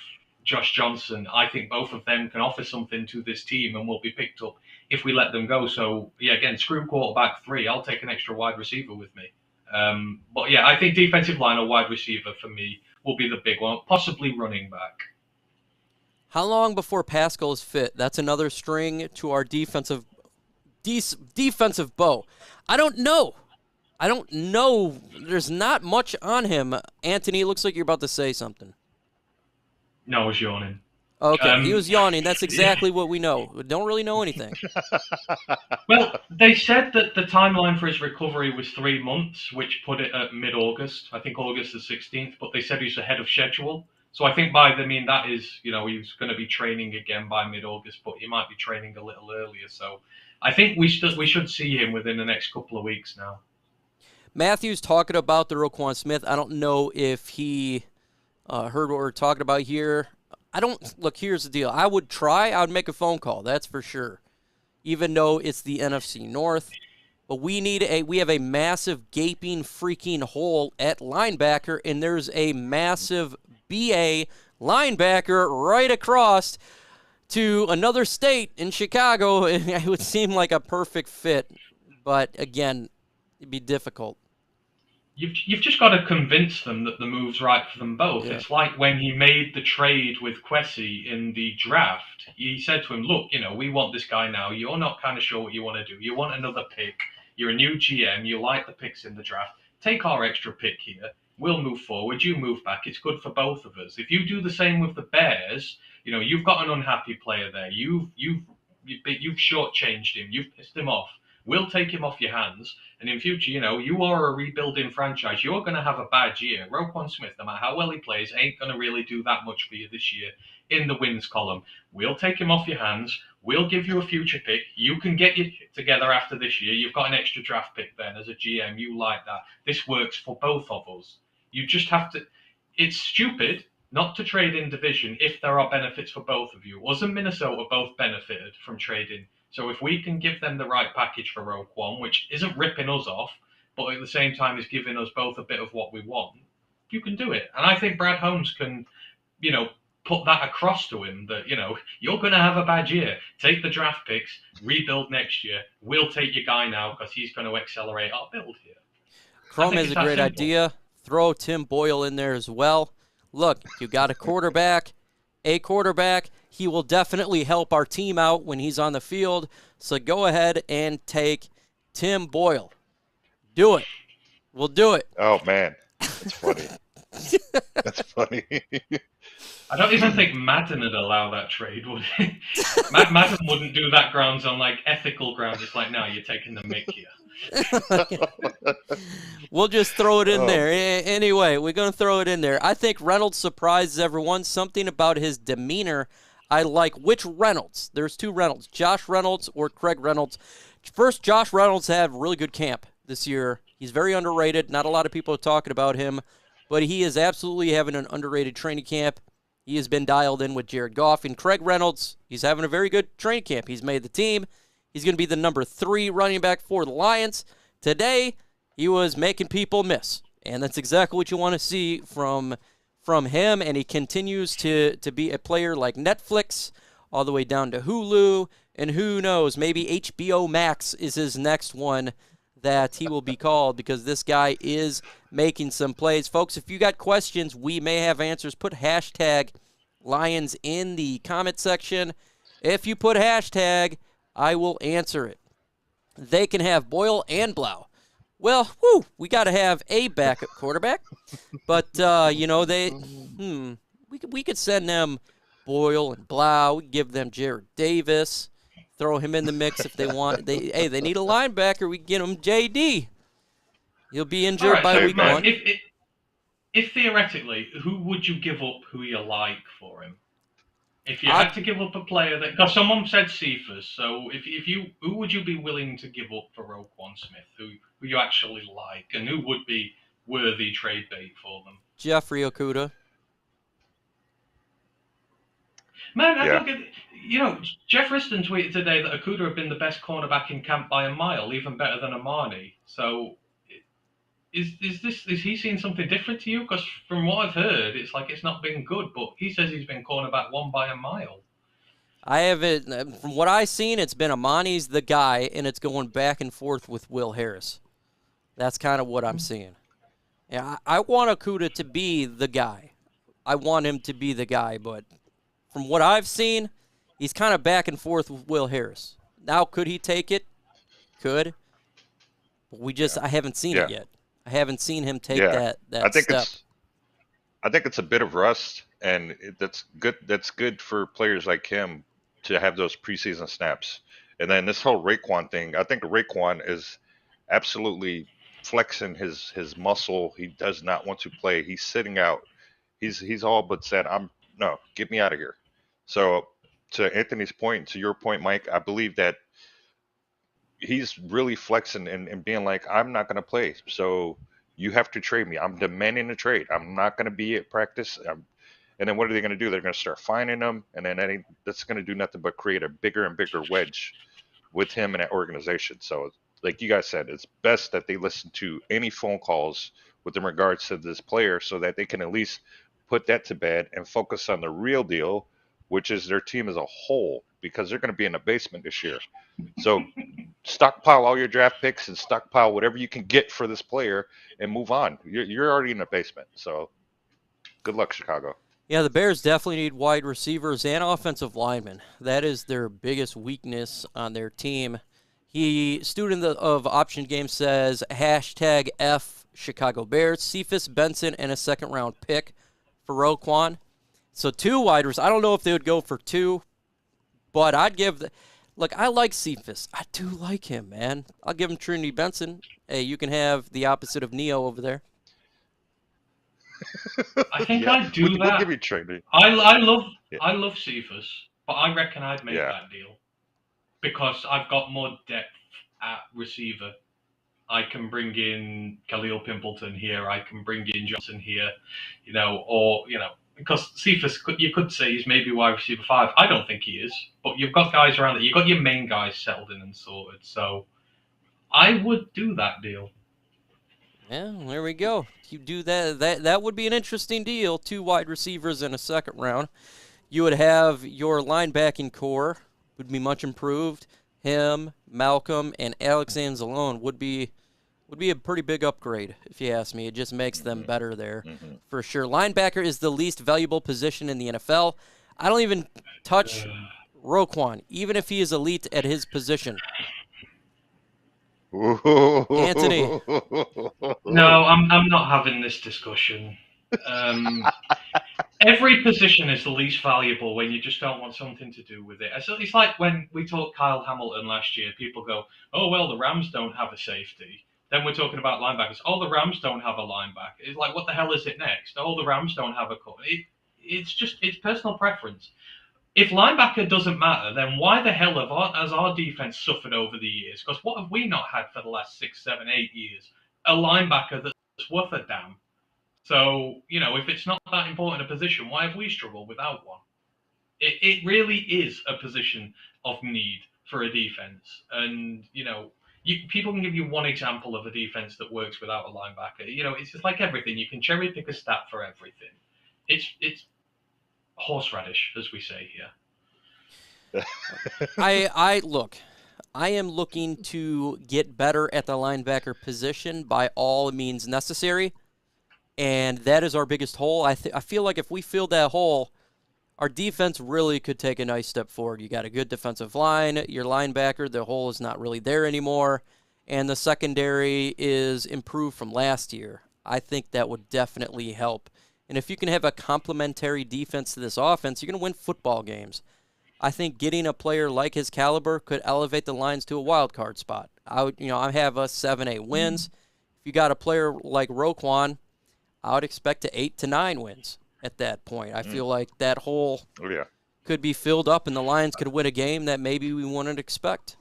Speaker 4: Josh Johnson. I think both of them can offer something to this team and will be picked up if we let them go. So, yeah, again, screw quarterback 3. I'll take an extra wide receiver with me. But, yeah, I think defensive line or wide receiver for me will be the big one, possibly running back.
Speaker 2: How long before Pascal is fit? That's another string to our defensive bow. I don't know. There's not much on him. Anthony, it looks like you're about to say something.
Speaker 4: No, I was yawning.
Speaker 2: Okay, he was yawning. That's exactly what we know. We don't really know anything.
Speaker 4: Well, they said that the timeline for his recovery was 3 months, which put it at mid-August. I think August the 16th, but they said he's ahead of schedule. So I think that is, he's going to be training again by mid-August, but he might be training a little earlier. So I think we should see him within the next couple of weeks now.
Speaker 2: Matthew's talking about the Roquan Smith. I don't know if he heard what we're talking about here. Look, here's the deal. I would make a phone call, that's for sure, even though it's the NFC North. But we have a massive gaping freaking hole at linebacker, and there's a massive BA linebacker right across to another state in Chicago. It would seem like a perfect fit, but again, it'd be difficult.
Speaker 4: You've just got to convince them that the move's right for them both. Yeah. It's like when he made the trade with Kwesi in the draft. He said to him, look, we want this guy now. You're not kind of sure what you want to do. You want another pick. You're a new GM. You like the picks in the draft. Take our extra pick here. We'll move forward. You move back. It's good for both of us. If you do the same with the Bears, you've got an unhappy player there. You've shortchanged him. You've pissed him off. We'll take him off your hands. And in future, you are a rebuilding franchise. You're going to have a bad year. Roquan Smith, no matter how well he plays, ain't going to really do that much for you this year in the wins column. We'll take him off your hands. We'll give you a future pick. You can get your shit together after this year. You've got an extra draft pick then as a GM. You like that. This works for both of us. You just have to... It's stupid not to trade in division if there are benefits for both of you. Us and Minnesota both benefited from trading. So if we can give them the right package for Roquan, which isn't ripping us off, but at the same time is giving us both a bit of what we want, you can do it. And I think Brad Holmes can, put that across to him that, you're going to have a bad year. Take the draft picks, rebuild next year. We'll take your guy now because he's going to accelerate our build here.
Speaker 2: Chrome has a great idea. Throw Tim Boyle in there as well. Look, you got a quarterback. He will definitely help our team out when he's on the field. So go ahead and take Tim Boyle. Do it. We'll do it.
Speaker 3: Oh, man. That's funny. That's funny.
Speaker 4: I don't even think Madden would allow that trade, would he? Madden wouldn't do that grounds on, ethical grounds. It's like, no, you're taking the mick here.
Speaker 2: We'll just throw it in
Speaker 3: Oh.
Speaker 2: there. Anyway, we're going to throw it in there. I think Reynolds surprises everyone. Something about his demeanor I like. Which Reynolds? There's two Reynolds, Josh Reynolds or Craig Reynolds. First, Josh Reynolds had a really good camp this year. He's very underrated. Not a lot of people are talking about him, but he is absolutely having an underrated training camp. He has been dialed in with Jared Goff. And Craig Reynolds, he's having a very good training camp. He's made the team. He's going to be the number 3 running back for the Lions. Today, he was making people miss. And that's exactly what you want to see from him. And he continues to be a player like Netflix, all the way down to Hulu. And who knows, maybe HBO Max is his next one that he will be called, because this guy is making some plays. Folks, if you got questions, we may have answers. Put hashtag Lions in the comment section. If you put hashtag, I will answer it. They can have Boyle and Blau. Well, we got to have a backup quarterback. But, we could send them Boyle and Blau. We could give them Jared Davis. Throw him in the mix if they want. They need a linebacker. We can get him JD. He'll be injured by week 1.
Speaker 4: If theoretically, who would you give up who you like for him? If you had to give up a player that, because someone said Cephas, so who would you be willing to give up for Roquan Smith, who you actually like, and who would be worthy trade bait for them?
Speaker 2: Jeffrey Okudah.
Speaker 4: Man, I look at, Jeff Riston tweeted today that Okudah had been the best cornerback in camp by a mile, even better than Amani. So, is he seeing something different to you? Because from what I've heard, it's like it's not been good, but he says he's been cornerback 1 by a mile.
Speaker 2: I haven't. From what I've seen, it's been Amani's the guy, and it's going back and forth with Will Harris. That's kind of what I'm seeing. Yeah, I want Okudah to be the guy. I want him to be the guy, but from what I've seen, he's kind of back and forth with Will Harris. Now, could he take it? Could. But I haven't seen it yet. I haven't seen him take that step.
Speaker 3: I think it's a bit of rust, and that's good. That's good for players like him to have those preseason snaps. And then this whole Roquan thing, I think Roquan is absolutely flexing his muscle. He does not want to play. He's sitting out. He's all but said, "No, get me out of here." So to Anthony's point, to your point, Mike, I believe that he's really flexing and being like, I'm not going to play. So you have to trade me. I'm demanding a trade. I'm not going to be at practice. And then what are they going to do? They're going to start fining him. And then that's going to do nothing but create a bigger and bigger wedge with him and that organization. So like you guys said, it's best that they listen to any phone calls with in regards to this player so that they can at least put that to bed and focus on the real deal, which is their team as a whole, because they're going to be in the basement this year. So stockpile all your draft picks and stockpile whatever you can get for this player and move on. You're already in the basement. So good luck, Chicago.
Speaker 2: Yeah, the Bears definitely need wide receivers and offensive linemen. That is their biggest weakness on their team. Student of Option Game says, hashtag F Chicago Bears, Cephas, Benson, and a second-round pick for Roquan. So 2 wide receivers. I don't know if they would go for 2, but I'd give look, I like Cephas. I do like him, man. I'll give him Trinity Benson. Hey, you can have the opposite of Neo over there.
Speaker 4: I think I'd do that.
Speaker 3: We'll give you Trinity.
Speaker 4: I love Cephas, but I reckon I'd make that deal because I've got more depth at receiver. I can bring in Khalil Pimpleton here. I can bring in Johnson here, because Cephas, you could say he's maybe wide receiver 5. I don't think he is, but you've got guys around there. You've got your main guys settled in and sorted. So I would do that deal.
Speaker 2: Yeah, there we go. You do that would be an interesting deal. 2 wide receivers in a second round. You would have your linebacking core would be much improved. Him, Malcolm, and Alex Anzalone would be a pretty big upgrade, if you ask me. It just makes them better there, for sure. Linebacker is the least valuable position in the NFL. I don't even touch Roquan, even if he is elite at his position. Anthony.
Speaker 4: No, I'm not having this discussion. Every position is the least valuable when you just don't want something to do with it. It's like when we talked Kyle Hamilton last year, people go, oh, well, the Rams don't have a safety. Then we're talking about linebackers. Oh, the Rams don't have a linebacker. It's like, what the hell is it next? Oh, the Rams don't have a cut. It's personal preference. If linebacker doesn't matter, then why the hell has our defense suffered over the years? Because what have we not had for the last 6, 7, 8 years? A linebacker that's worth a damn. So, if it's not that important a position, why have we struggled without one? It really is a position of need for a defense. And, people can give you one example of a defense that works without a linebacker. It's just like everything. You can cherry pick a stat for everything. It's horseradish, as we say here.
Speaker 2: I look. I am looking to get better at the linebacker position by all means necessary, and that is our biggest hole. I feel like if we filled that hole, our defense really could take a nice step forward. You got a good defensive line, your linebacker, the hole is not really there anymore, and the secondary is improved from last year. I think that would definitely help. And if you can have a complementary defense to this offense, you're going to win football games. I think getting a player like his caliber could elevate the Lions to a wild card spot. I have us 7-8 wins. If you got a player like Roquan, I would expect to 8 to 9 wins at that point. I feel like that hole could be filled up, and the Lions could win a game that maybe we wouldn't expect.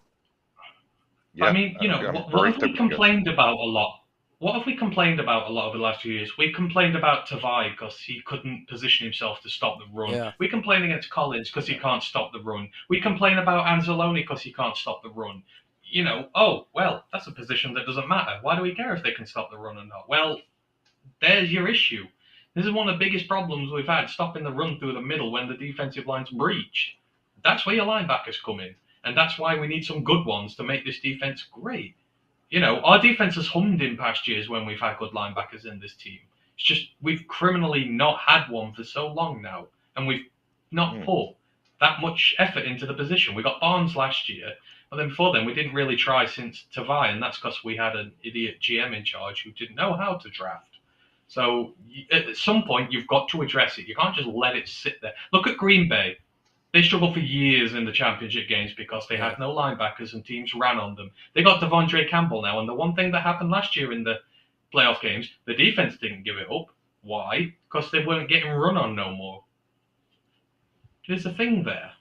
Speaker 4: Yeah, I mean, what have we complained about a lot? What have we complained about a lot over the last few years? We complained about Tavai because he couldn't position himself to stop the run.
Speaker 2: Yeah.
Speaker 4: We complain against Collins because he can't stop the run. We complain about Anzalone because he can't stop the run. Oh, well, that's a position that doesn't matter. Why do we care if they can stop the run or not? Well, there's your issue. This is one of the biggest problems we've had, stopping the run through the middle when the defensive line's breached. That's where your linebackers come in. And that's why we need some good ones to make this defense great. Our defense has hummed in past years when we've had good linebackers in this team. It's just we've criminally not had one for so long now, and we've not put that much effort into the position. We got Barnes last year, but then before then we didn't really try since Tavai, and that's because we had an idiot GM in charge who didn't know how to draft. So at some point you've got to address it. You can't just let it sit there. Look at Green Bay. They struggled for years in the championship games because they had no linebackers and teams ran on them. They got Devondre Campbell now, and the one thing that happened last year in the playoff games, the defense didn't give it up. Why? Because they weren't getting run on no more. There's a thing there.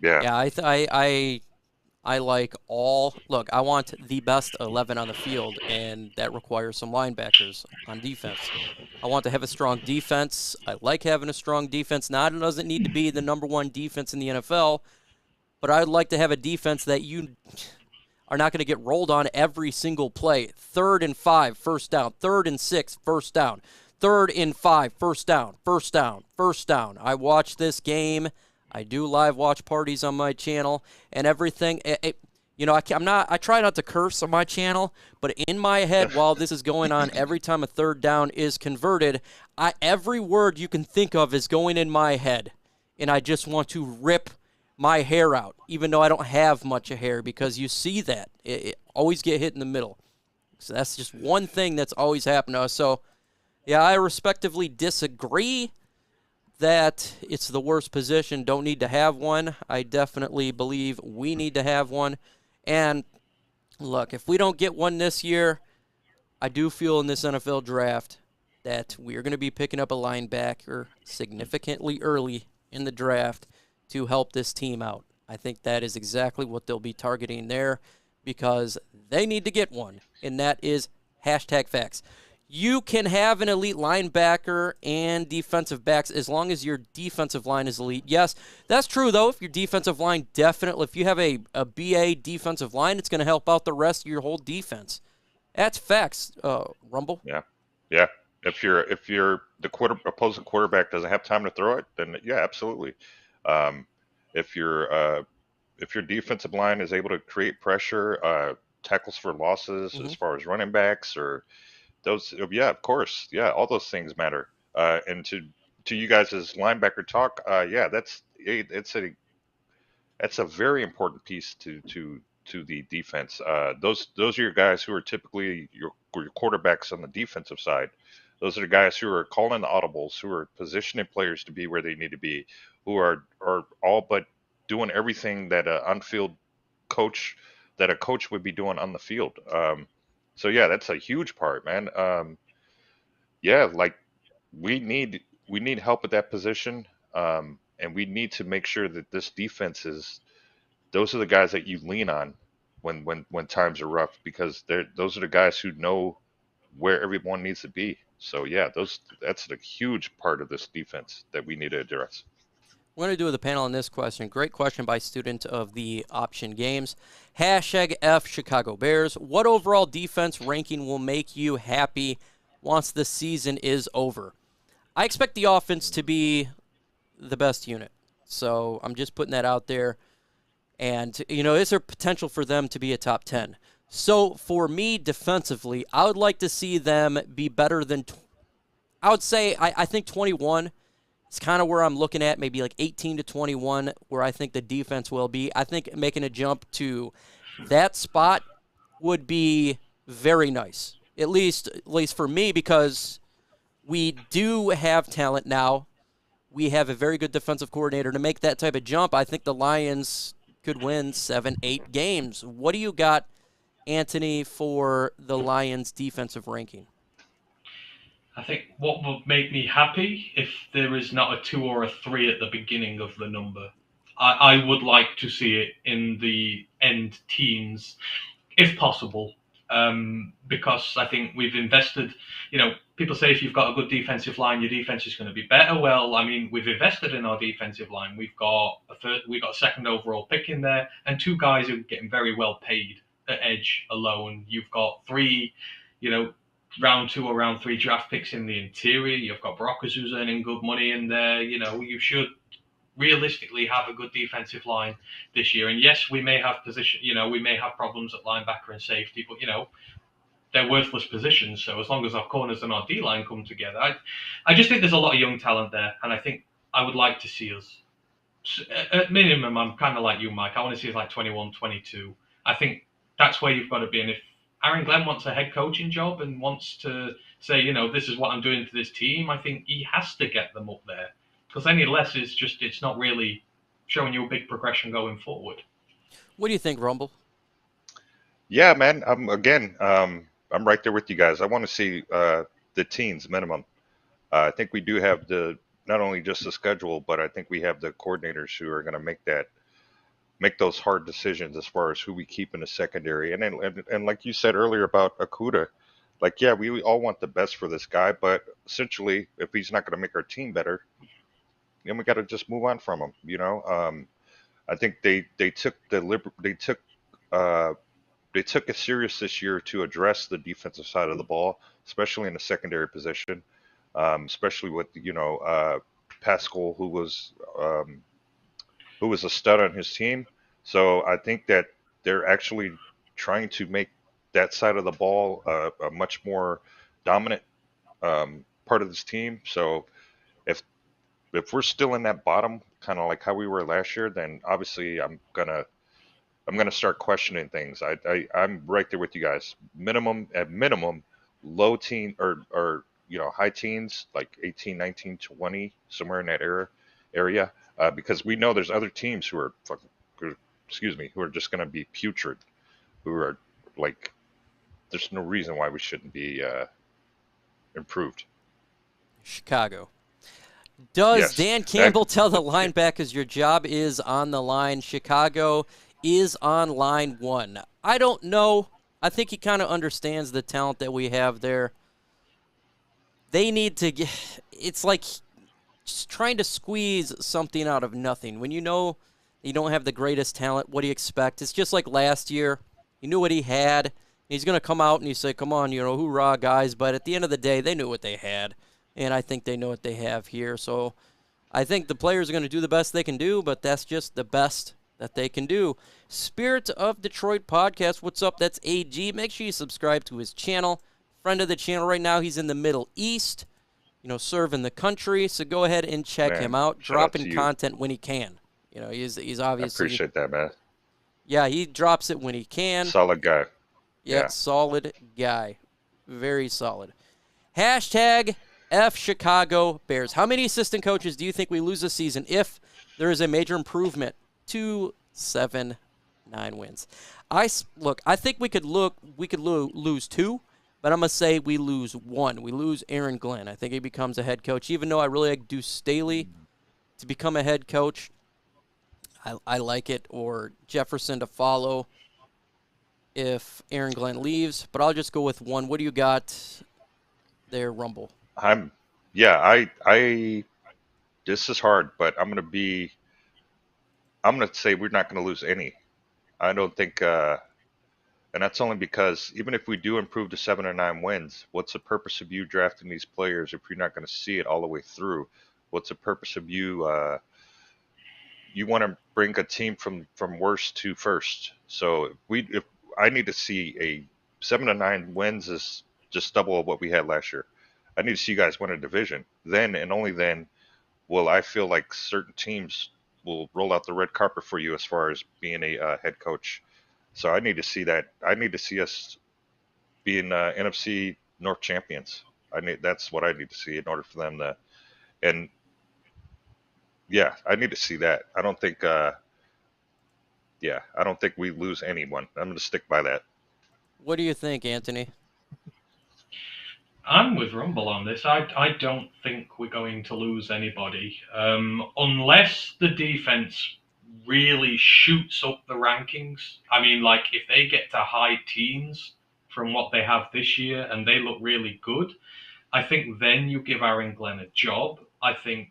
Speaker 2: Yeah, I like all. Look, I want the best 11 on the field, and that requires some linebackers on defense. I want to have a strong defense. I like having a strong defense. Now, it doesn't need to be the number one defense in the NFL, but I'd like to have a defense that you are not going to get rolled on every single play. 3rd and 5, first down. 3rd and 6, first down. 3rd and 5, first down, first down, first down. I watch this game. I do live watch parties on my channel and everything. I try not to curse on my channel, but in my head, while this is going on, every time a 3rd down is converted, every word you can think of is going in my head, and I just want to rip my hair out, even though I don't have much of hair, because you see that. It always get hit in the middle. So that's just one thing that's always happened to us. So, yeah, I respectively disagree that it's the worst position, don't need to have one. I definitely believe we need to have one. And look, if we don't get one this year, I do feel in this NFL draft that we are going to be picking up a linebacker significantly early in the draft to help this team out. I think that is exactly what they'll be targeting there because they need to get one, and that is #facts. You can have an elite linebacker and defensive backs as long as your defensive line is elite. Yes, that's true, though. If your defensive line if you have a BA defensive line, it's going to help out the rest of your whole defense. That's facts, Rumble.
Speaker 3: Yeah. If the opposing quarterback doesn't have time to throw it, then yeah, absolutely. If your defensive line is able to create pressure, tackles for losses as far as running backs or those, yeah, of course, yeah, all those things matter. And to you guys' linebacker talk, yeah, that's a very important piece to the defense. Those are your guys who are typically your quarterbacks on the defensive side. Those are the guys who are calling the audibles, who are positioning players to be where they need to be, who are all but doing everything that coach a coach would be doing on the field. So yeah, that's a huge part, man. Yeah, like we need help at that position, and we need to make sure that this defense is. Those are the guys that you lean on when times are rough, because those are the guys who know where everyone needs to be. So yeah, that's a huge part of this defense that we need to address.
Speaker 2: We're going to do with the panel on this question. Great question by student of the option games. Hashtag F Chicago Bears. What overall defense ranking will make you happy once the season is over? I expect the offense to be the best unit. So I'm just putting that out there. And, is there potential for them to be a top 10? So for me, defensively, I would like to see them be better than, I would say, I think 21. It's kind of where I'm looking at, maybe like 18 to 21, where I think the defense will be. I think making a jump to that spot would be very nice, at least for me, because we do have talent now. We have a very good defensive coordinator. To make that type of jump, I think the Lions could win 7-8 games. What do you got, Anthony, for the Lions' defensive ranking?
Speaker 4: I think what would make me happy if there is not a 2 or a 3 at the beginning of the number. I would like to see it in the end teens, if possible, because I think we've invested. People say if you've got a good defensive line, your defense is going to be better. Well, I mean, we've invested in our defensive line. We've got a second overall pick in there, and 2 guys who are getting very well paid at edge alone. You've got 3, round 2 or round 3 draft picks in the interior. You've got Brockers who's earning good money in there. You should realistically have a good defensive line this year. And yes, we may have we may have problems at linebacker and safety, but they're worthless positions. So as long as our corners and our D-line come together, I just think there's a lot of young talent there. And I think I would like to see us, at minimum, I'm kind of like you, Mike. I want to see us like 21, 22. I think that's where you've got to be. And if Aaron Glenn wants a head coaching job and wants to say, this is what I'm doing for this team, I think he has to get them up there, because any less is just, it's not really showing you a big progression going forward.
Speaker 2: What do you think, Rumble?
Speaker 3: Yeah, man. I'm right there with you guys. I want to see the teens minimum. I think we do have not only just the schedule, but I think we have the coordinators who are going to make those hard decisions as far as who we keep in the secondary. And like you said earlier about Okudah, like, yeah, we all want the best for this guy, but essentially, if he's not going to make our team better, then we got to just move on from him. I think they took it serious this year to address the defensive side of the ball, especially in the secondary position, especially with Pascal, who was a stud on his team. So I think that they're actually trying to make that side of the ball a much more dominant part of this team. So if we're still in that bottom, kind of like how we were last year, then obviously I'm gonna start questioning things. I'm right there with you guys. At minimum, low teen or high teens, like 18, 19, 20, somewhere in that area. Because we know there's other teams who are who are just going to be putrid, who are like, there's no reason why we shouldn't be improved.
Speaker 2: Chicago. Does
Speaker 3: Yes.
Speaker 2: Dan Campbell tell the linebackers your job is on the line? Chicago is on line 1. I don't know. I think he kind of understands the talent that we have there. They need to get, it's like just trying to squeeze something out of nothing. When you know you don't have the greatest talent, what do you expect? It's just like last year. You knew what he had. He's going to come out and you say, come on, hoorah, guys. But at the end of the day, they knew what they had. And I think they know what they have here. So I think the players are going to do the best they can do, but that's just the best that they can do. Spirit of Detroit podcast, what's up? That's AG. Make sure you subscribe to his channel. Friend of the channel right now. He's in the Middle East, serving the country. So go ahead and check him out. Dropping content when he can. He's obviously. I
Speaker 3: appreciate that, man.
Speaker 2: Yeah, he drops it when he can.
Speaker 3: Solid guy.
Speaker 2: Yeah, solid guy. Very solid. Hashtag F Chicago Bears. How many assistant coaches do you think we lose this season if there is a major improvement to 7-9 wins? I think we could lose 2, but I'm going to say we lose 1. We lose Aaron Glenn. I think he becomes a head coach. Even though I really like Deuce Staley to become a head coach, I like it, or Jefferson to follow if Aaron Glenn leaves. But I'll just go with 1. What do you got there, Rumble?
Speaker 3: This is hard, but I'm going to say we're not going to lose any. I don't think, and that's only because even if we do improve to 7 or 9 wins, what's the purpose of you drafting these players if you're not going to see it all the way through? What's the purpose of you? You want to bring a team from worst to first. So if I need to see a 7 to 9 wins is just double what we had last year. I need to see you guys win a division. Then and only then will I feel like certain teams will roll out the red carpet for you as far as being a head coach. So I need to see that. I need to see us being NFC North champions. That's what I need to see in order for them to. And yeah, I need to see that. I don't think. I don't think we lose anyone. I'm going to stick by that.
Speaker 2: What do you think, Anthony?
Speaker 4: I'm with Rumble on this. I don't think we're going to lose anybody unless the defense really shoots up the rankings. I mean, like if they get to high teens from what they have this year and they look really good, I think then you give Aaron Glenn a job. I think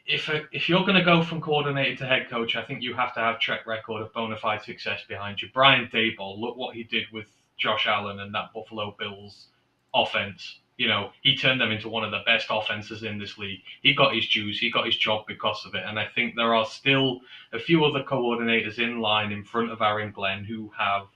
Speaker 4: if you're going to go from coordinator to head coach, I think you have to have track record of bona fide success behind you. Brian Daboll, look what he did with Josh Allen and that Buffalo Bills offense. You know, he turned them into one of the best offenses in this league. He got his dues. He got his job because of it. And I think there are still a few other coordinators in line in front of Aaron Glenn who have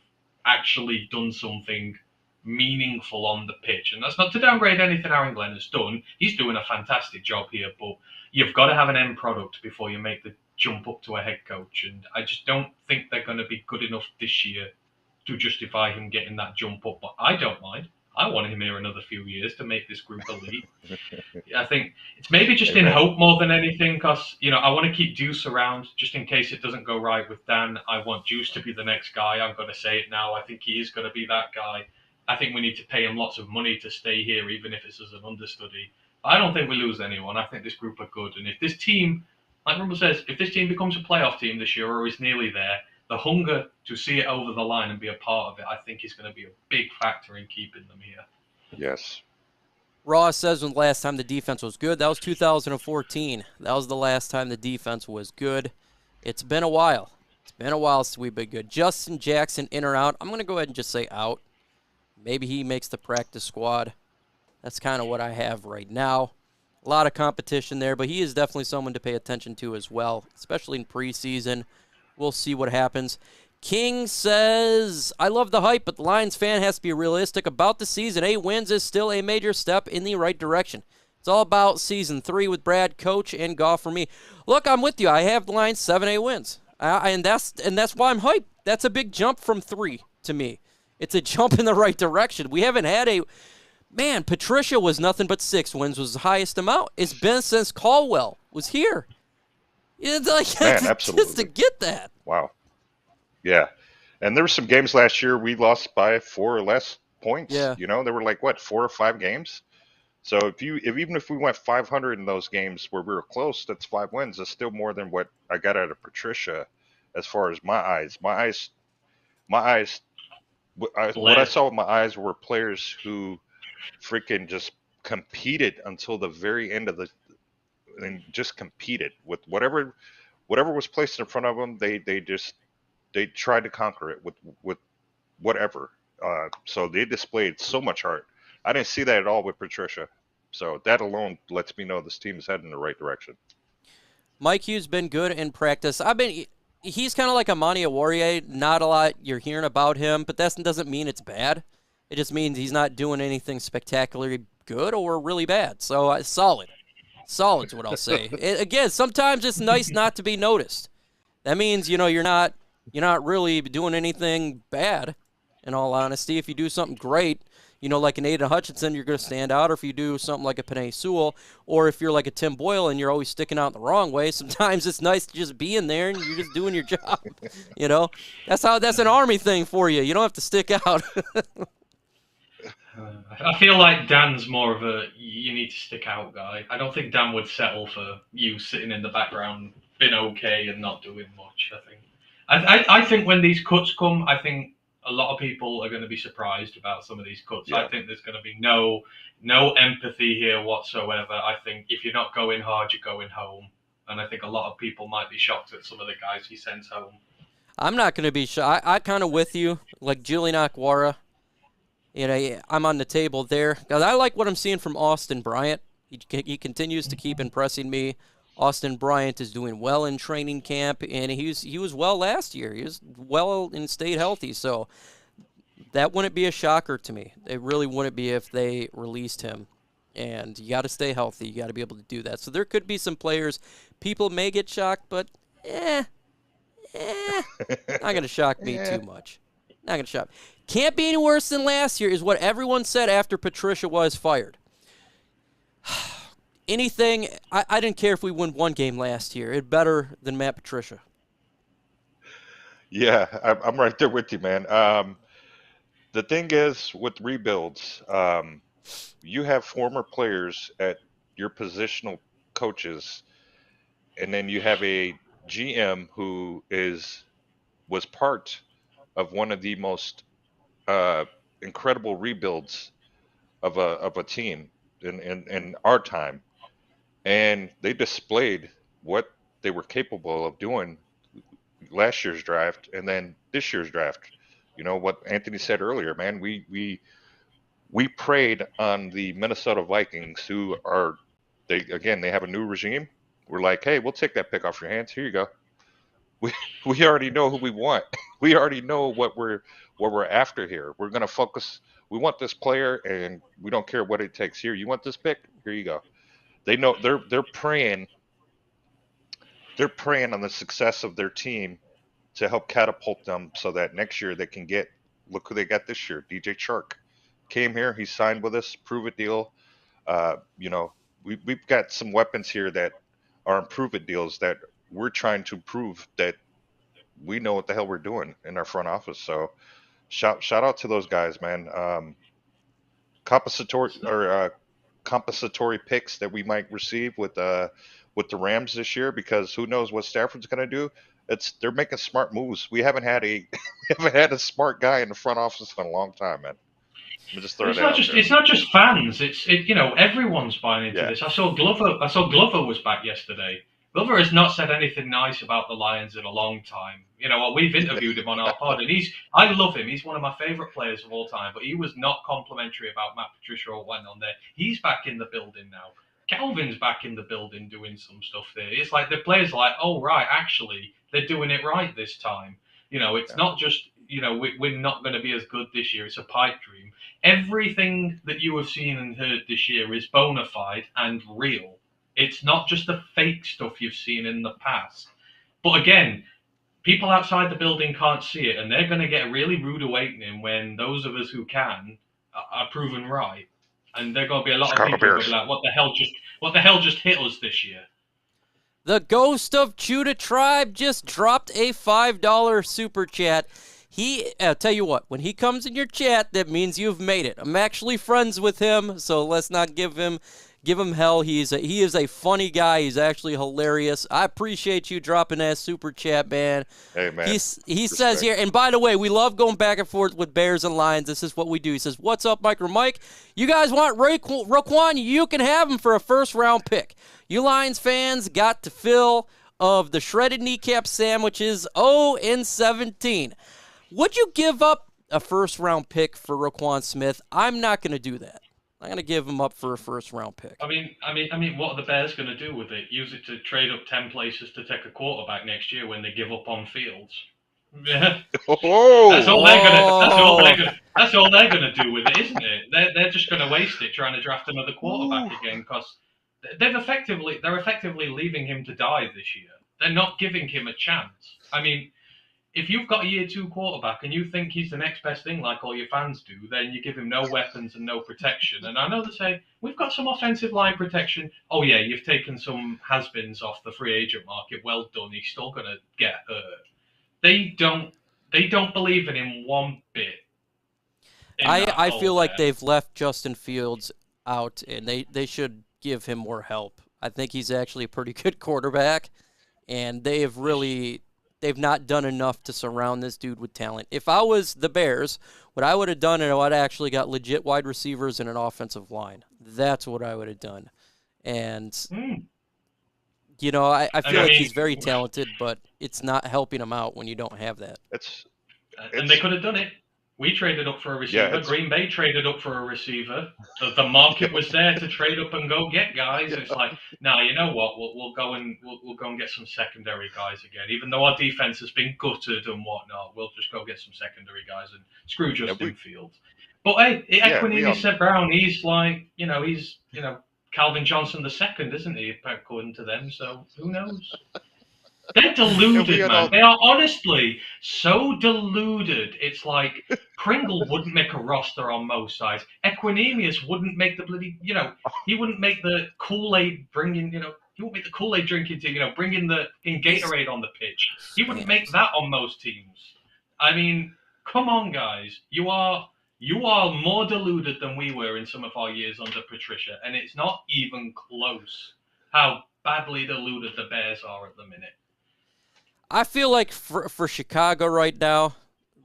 Speaker 4: actually done something meaningful on the pitch. And that's not to downgrade anything Aaron Glenn has done. He's doing a fantastic job here, but you've got to have an end product before you make the jump up to a head coach. And I just don't think they're going to be good enough this year to justify him getting that jump up. But I don't mind. I want him here another few years to make this group elite. I think it's maybe just in hope more than anything because, you know, I want to keep Deuce around just in case it doesn't go right with Dan. I want Deuce to be the next guy. I'm going to say it now. I think he is going to be that guy. I think we need to pay him lots of money to stay here, even if it's as an understudy. I don't think we lose anyone. I think this group are good. And if this team, like Rumble says, if this team becomes a playoff team this year or is nearly there, the hunger to see it over the line and be a part of it, I think is going to be a big factor in keeping them here.
Speaker 3: Yes.
Speaker 2: Ross says when the last time the defense was good, that was 2014. That was the last time the defense was good. It's been a while. It's been a while since we've been good. Justin Jackson, in or out? I'm going to go ahead and just say out. Maybe he makes the practice squad. That's kind of what I have right now. A lot of competition there, but he is definitely someone to pay attention to as well, especially in preseason. We'll see what happens. King says, I love the hype, but the Lions fan has to be realistic about the season. 8 wins is still a major step in the right direction. It's all about season 3 with Brad, coach, and Goff for me. Look, I'm with you. I have the Lions 7-8 wins, and that's why I'm hyped. That's a big jump from 3 to me. It's a jump in the right direction. We haven't had Patricia was nothing but 6 wins, was the highest amount. It's been since Caldwell was here. It's like,
Speaker 3: Man, absolutely.
Speaker 2: Just to get that.
Speaker 3: Wow. Yeah. And there were some games last year we lost by 4 or less points.
Speaker 2: Yeah.
Speaker 3: You know, there were like, 4 or 5 games? So even if we went 500 in those games where we were close, that's 5 wins. That's still more than what I got out of Patricia as far as my eyes. What I saw with my eyes were players who freaking just competed until the very end of and just competed with whatever was placed in front of them. They tried to conquer it with whatever. So they displayed so much heart. I didn't see that at all with Patricia. So that alone lets me know this team is heading in the right direction.
Speaker 2: Mike Hughes been good in practice. He's kind of like Amani Warrior. Not a lot you're hearing about him, but that doesn't mean it's bad. It just means he's not doing anything spectacularly good or really bad. So solid. Solid's what I'll say. Again, sometimes it's nice not to be noticed. That means, you're not really doing anything bad, in all honesty. If you do something great, like an Aiden Hutchinson, you're going to stand out, or if you do something like a Penei Sewell, or if you're like a Tim Boyle and you're always sticking out the wrong way, sometimes it's nice to just be in there and you're just doing your job. That's an Army thing for you. You don't have to stick out.
Speaker 4: I feel like Dan's more of a you need to stick out guy. I don't think Dan would settle for you sitting in the background, being okay and not doing much. I think when these cuts come, I think a lot of people are going to be surprised about some of these cuts. Yeah. I think there's going to be no empathy here whatsoever. I think if you're not going hard, you're going home. And I think a lot of people might be shocked at some of the guys he sends home.
Speaker 2: I'm not going to be shocked. I kind of with you, like Julian Akwara. I'm on the table there. I like what I'm seeing from Austin Bryant. He continues to keep impressing me. Austin Bryant is doing well in training camp, and he was well last year. He was well and stayed healthy, so that wouldn't be a shocker to me. It really wouldn't be if they released him. And you got to stay healthy. You got to be able to do that. So there could be some players. People may get shocked, but not going to shock me too much. Not going to shock. Can't be any worse than last year is what everyone said after Patricia was fired. Anything, I didn't care if we won one game last year. It's better than Matt Patricia.
Speaker 3: Yeah, I'm right there with you, man. The thing is, with rebuilds, you have former players at your positional coaches, and then you have a GM who was part of one of the most incredible rebuilds of a team in our time. And they displayed what they were capable of doing last year's draft and then this year's draft. What Anthony said earlier, man, we preyed on the Minnesota Vikings, who they have a new regime. We're like, hey, we'll take that pick off your hands. Here you go. We already know who we want. We already know what we're after here. We're going to focus. We want this player, and we don't care what it takes. Here, you want this pick? Here you go. They know they're preying. They're preying on the success of their team to help catapult them so that next year they can get. Look who they got this year. DJ Chark came here. He signed with us. Prove it deal. We've got some weapons here that are improve-it deals that we're trying to prove that we know what the hell we're doing in our front office. So shout out to those guys, man. Compensatory picks that we might receive with the Rams this year, because who knows what Stafford's going to do. They're making smart moves. We haven't had a smart guy in the front office in a long time, man.
Speaker 4: It's not just fans. Everyone's buying into this. I saw Glover was back yesterday. Glover has not said anything nice about the Lions in a long time. We've interviewed him on our pod, and I love him. He's one of my favorite players of all time, but he was not complimentary about Matt Patricia or what went on there. He's back in the building now. Calvin's back in the building doing some stuff there. It's like the players are like, oh, right, actually, they're doing it right this time. It's not just, we're not going to be as good this year. It's a pipe dream. Everything that you have seen and heard this year is bona fide and real. It's not just the fake stuff you've seen in the past. But again, people outside the building can't see it, and they're going to get a really rude awakening when those of us who can are proven right. And there are going to be a lot of people who will be like, what the hell just hit us this year?
Speaker 2: The Ghost of Judah Tribe just dropped a $5 super chat. I'll tell you what, when he comes in your chat, that means you've made it. I'm actually friends with him, so let's not give him hell. He is a funny guy. He's actually hilarious. I appreciate you dropping that super chat, man.
Speaker 3: Hey, man.
Speaker 2: He says here, and by the way, we love going back and forth with Bears and Lions. This is what we do. He says, what's up, Micro Mike? You guys want Roquan? You can have him for a first-round pick. You Lions fans got to fill of the shredded kneecap sandwiches 0-17. Would you give up a first-round pick for Roquan Smith? I'm not going to do that. I'm going to give him up for a first-round pick.
Speaker 4: I mean, what are the Bears going to do with it? Use it to trade up 10 places to take a quarterback next year when they give up on Fields? Yeah. That's all they're going to do with it, isn't it? They're just going to waste it trying to draft another quarterback again, because they're effectively leaving him to die this year. They're not giving him a chance. I mean, if you've got a year 2 quarterback and you think he's the next best thing, like all your fans do, then you give him no weapons and no protection. And I know they say, we've got some offensive line protection. Oh, yeah, you've taken some has-beens off the free agent market. Well done. He's still going to get hurt. They don't believe in him one bit.
Speaker 2: I feel like they've left Justin Fields out, and they should give him more help. I think he's actually a pretty good quarterback, and they've not done enough to surround this dude with talent. If I was the Bears, what I would have done, and I would have actually got legit wide receivers and an offensive line. That's what I would have done. And, you know, I feel like he's very talented, but it's not helping him out when you don't have that.
Speaker 4: And they could have done it. We traded up for a receiver. Green Bay traded up for a receiver. The market was there to trade up and go get guys. It's like, no, you know what? We'll go and get some secondary guys again. Even though our defense has been gutted and whatnot, we'll just go get some secondary guys and screw Justin Fields. But hey, Equinemi said Brown. He's like, he's Calvin Johnson II, isn't he? According to them. So who knows? They're deluded, man. They are honestly so deluded. It's like Pringle wouldn't make a roster on most sides. Equinemius wouldn't make the bloody, he wouldn't make the Kool-Aid bringing, he wouldn't make the Kool-Aid drinking team, bringing the Gatorade on the pitch. He wouldn't make that on most teams. I mean, come on, guys. You are more deluded than we were in some of our years under Patricia, and it's not even close how badly deluded the Bears are at the minute.
Speaker 2: I feel like for Chicago right now,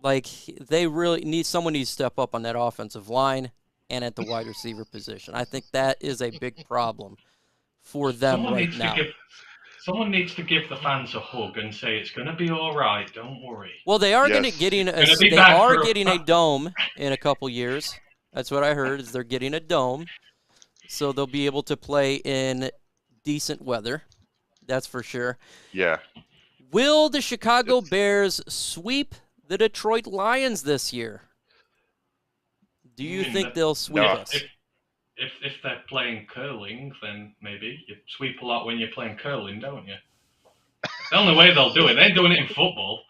Speaker 2: like they really need someone to step up on that offensive line and at the wide receiver position. I think that is a big problem for them now.
Speaker 4: Someone needs to give the fans a hug and say it's going to be all right. Don't worry.
Speaker 2: Well, they are getting a dome in a couple years. That's what I heard. Is they're getting a dome, so they'll be able to play in decent weather. That's for sure.
Speaker 3: Yeah.
Speaker 2: Will the Chicago Bears sweep the Detroit Lions this year? Do you think they'll sweep us?
Speaker 4: If they're playing curling, then maybe. You sweep a lot when you're playing curling, don't you? The only way they'll do it. They ain't doing it in football.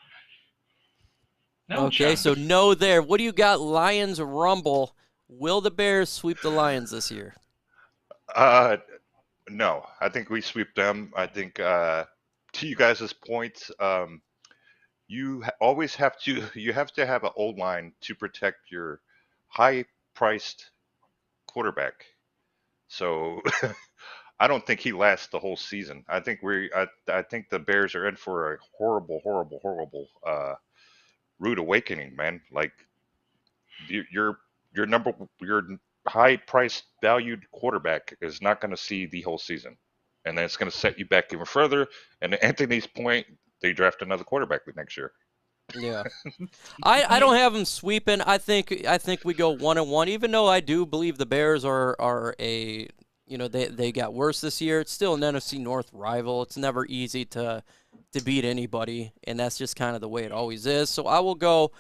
Speaker 4: No chance.
Speaker 2: So no there. What do you got, Lions Rumble? Will the Bears sweep the Lions this year?
Speaker 3: No. I think we sweep them. I think... to you guys' point, you always have to have an old line to protect your high-priced quarterback. So I don't think he lasts the whole season. I think I think the Bears are in for a horrible rude awakening, man. Like your high-priced valued quarterback is not going to see the whole season. And then it's going to set you back even further. And to Anthony's point, they draft another quarterback next year.
Speaker 2: Yeah, I don't have them sweeping. I think we go 1-1. Even though I do believe the Bears are they got worse this year. It's still an NFC North rival. It's never easy to beat anybody, and that's just kind of the way it always is. So I will go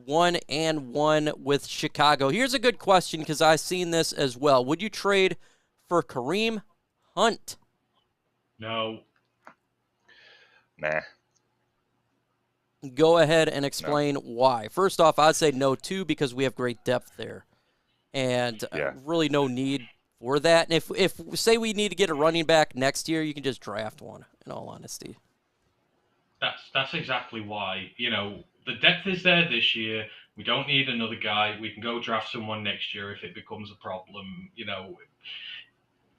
Speaker 2: 1-1 with Chicago. Here's a good question because I've seen this as well. Would you trade for Kareem Hunt?
Speaker 4: No.
Speaker 3: Nah.
Speaker 2: Go ahead and explain why. First off, I'd say no, too, because we have great depth there. And really no need for that. And if say we need to get a running back next year, you can just draft one, in all honesty.
Speaker 4: That's exactly why. The depth is there this year. We don't need another guy. We can go draft someone next year if it becomes a problem.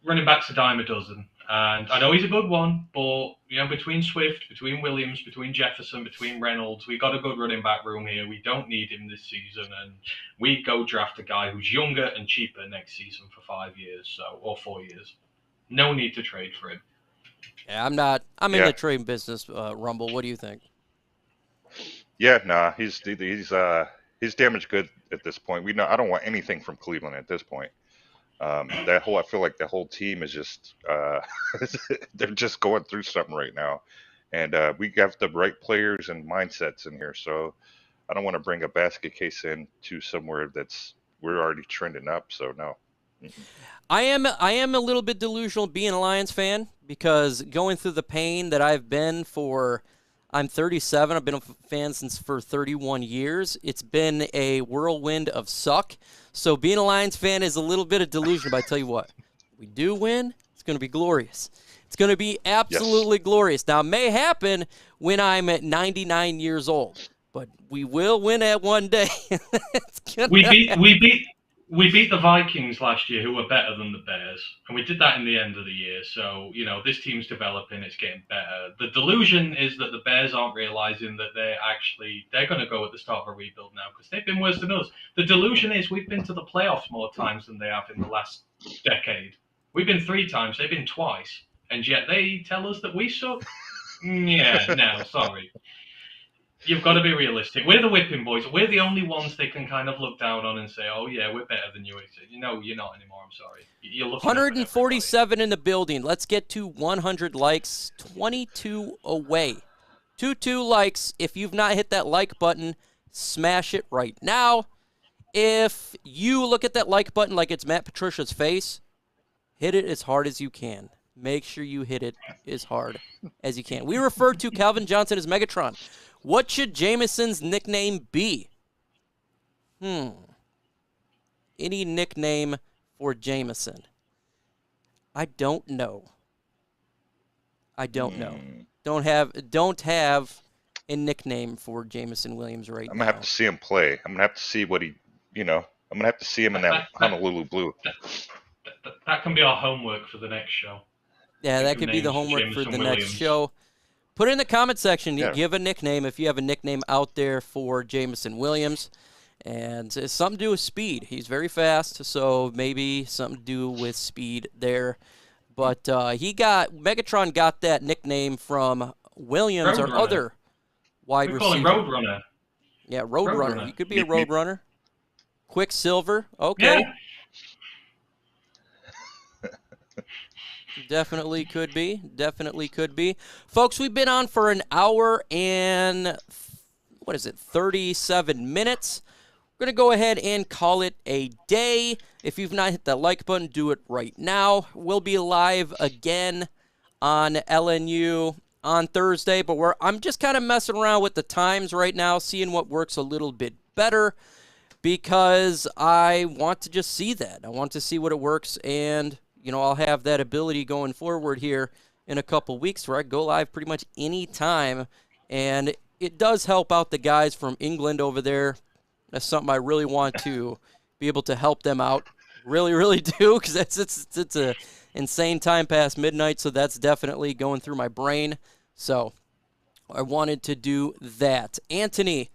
Speaker 4: Running back's a dime a dozen. And I know he's a good one, but, between Swift, between Williams, between Jefferson, between Reynolds, we got a good running back room here. We don't need him this season. And we go draft a guy who's younger and cheaper next season for 5 years, or 4 years. No need to trade for him.
Speaker 2: Yeah, I'm in the trading business, Rumble. What do you think?
Speaker 3: Yeah, nah, he's damaged good at this point. I don't want anything from Cleveland at this point. I feel like the whole team is just they're just going through something right now, and we have the right players and mindsets in here. So I don't want to bring a basket case in to somewhere we're already trending up. So no. Mm-hmm.
Speaker 2: I am a little bit delusional being a Lions fan because going through the pain that I've been for I'm 37. I've been a fan for 31 years. It's been a whirlwind of suck. So being a Lions fan is a little bit of delusion, but I tell you what, we do win, it's going to be glorious. It's going to be absolutely glorious. Now, it may happen when I'm at 99 years old, but we will win at one day.
Speaker 4: We beat the Vikings last year, who were better than the Bears, and we did that in the end of the year. So, this team's developing, it's getting better. The delusion is that the Bears aren't realizing that they're going to go at the start of a rebuild now because they've been worse than us. The delusion is we've been to the playoffs more times than they have in the last decade. We've been 3 times, they've been twice, and yet they tell us that we suck. Yeah, no, sorry. You've got to be realistic. We're the whipping boys. We're the only ones they can kind of look down on and say, "Oh yeah, we're better than you." No, you're not anymore. I'm sorry. You're looking
Speaker 2: 147 in the building. Let's get to 100 likes. 22 away. 22 likes. If you've not hit that like button, smash it right now. If you look at that like button like it's Matt Patricia's face, hit it as hard as you can. Make sure you hit it as hard as you can. We refer to Calvin Johnson as Megatron. What should Jameson's nickname be? Any nickname for Jameson? I don't know. Don't have a nickname for Jameson Williams right now.
Speaker 3: I'm gonna have to see him play. I'm gonna have to see what I'm gonna have to see him in that Honolulu blue.
Speaker 4: That can be our homework for the next show.
Speaker 2: Yeah, that could be the homework for the next show. Put it in the comment section. Yeah. Give a nickname if you have a nickname out there for Jameson Williams. And it's something to do with speed. He's very fast, so maybe something to do with speed there. But Megatron got that nickname from Williams or other wide receiver.
Speaker 4: We call him Roadrunner.
Speaker 2: Yeah, Roadrunner. He could be a Roadrunner. Quicksilver. Okay.
Speaker 4: Yeah.
Speaker 2: Definitely could be. Folks, we've been on for an hour and, 37 minutes. We're going to go ahead and call it a day. If you've not hit that like button, do it right now. We'll be live again on LNU on Thursday, but I'm just kind of messing around with the times right now, seeing what works a little bit better because I want to just see that. I want to see what it works, and I'll have that ability going forward here in a couple weeks where I go live pretty much any time. And it does help out the guys from England over there. That's something I really want to be able to help them out. Really, really do, because it's a insane time past midnight, so that's definitely going through my brain. So I wanted to do that. Anthony,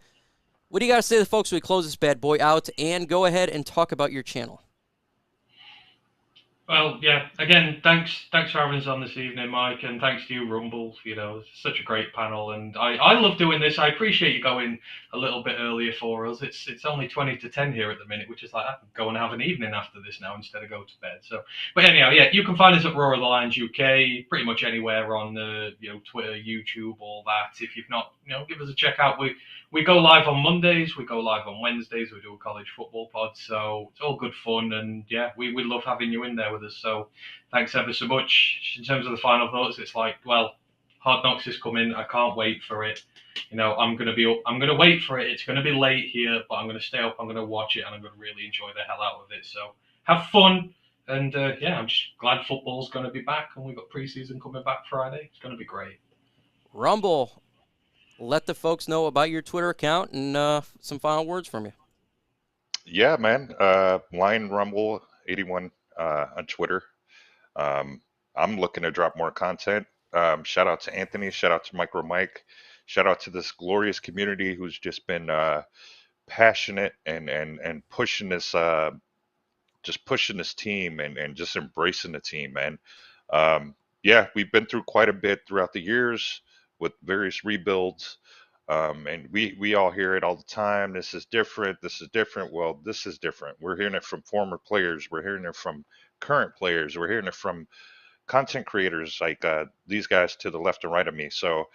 Speaker 2: what do you got to say to the folks when we close this bad boy out and go ahead and talk about your channel?
Speaker 4: Well, yeah, again, thanks for having us on this evening, Mike, and thanks to you, Rumble. It's such a great panel, and I love doing this. I appreciate you going a little bit earlier for us. It's only 20 to 10 here at the minute, which is like I can go and have an evening after this now instead of go to bed. So, but anyhow, yeah, you can find us at Roar of the Lions UK, pretty much anywhere on Twitter, YouTube, all that. If you've not, give us a check out. We go live on Mondays, we go live on Wednesdays, we do a college football pod, so it's all good fun, and yeah, we love having you in there with us, so thanks ever so much. In terms of the final thoughts, it's like, well, Hard Knocks is coming, I can't wait for it. I'm going to wait for it, it's going to be late here, but I'm going to stay up, I'm going to watch it, and I'm going to really enjoy the hell out of it, so have fun, and I'm just glad football's going to be back, and we've got preseason coming back Friday, it's going to be great.
Speaker 2: Rumble. Let the folks know about your Twitter account and some final words from you.
Speaker 3: Yeah, man. Lion Rumble 81 on Twitter. I'm looking to drop more content. Shout out to Anthony. Shout out to Micro Mike. Shout out to this glorious community who's just been passionate and pushing this, team and just embracing the team, man. Yeah, we've been through quite a bit throughout the years with various rebuilds, and we all hear it all the time. This is different. Well, this is different. We're hearing it from former players. We're hearing it from current players. We're hearing it from content creators like these guys to the left and right of me. So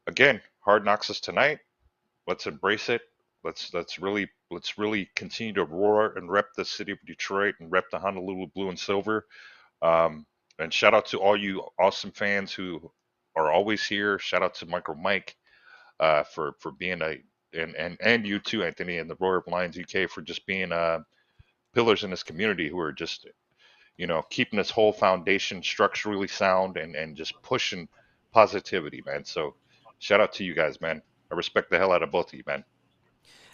Speaker 3: again, Hard Knocks is tonight. Let's embrace it. Let's really continue to roar and rep the city of Detroit and rep the Honolulu blue and silver. And shout out to all you awesome fans who are always here. Shout out to Michael Mike for being and you too, Anthony, and the Roar of Lions UK for just being pillars in this community who are just keeping this whole foundation structurally sound and just pushing positivity, man. So shout out to you guys, man. I respect the hell out of both of you, man.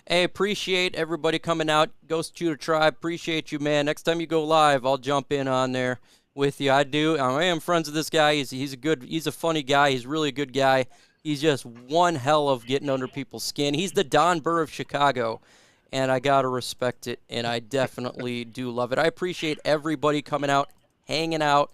Speaker 2: Hey, appreciate everybody coming out. Ghost Shooter Tribe, appreciate you, man. Next time you go live, I'll jump in on there with you. I am friends with this guy. He's a funny guy. He's really a good guy. He's just one hell of getting under people's skin. He's the Don Burr of Chicago, and I got to respect it, and I definitely do love it. I appreciate everybody coming out, hanging out,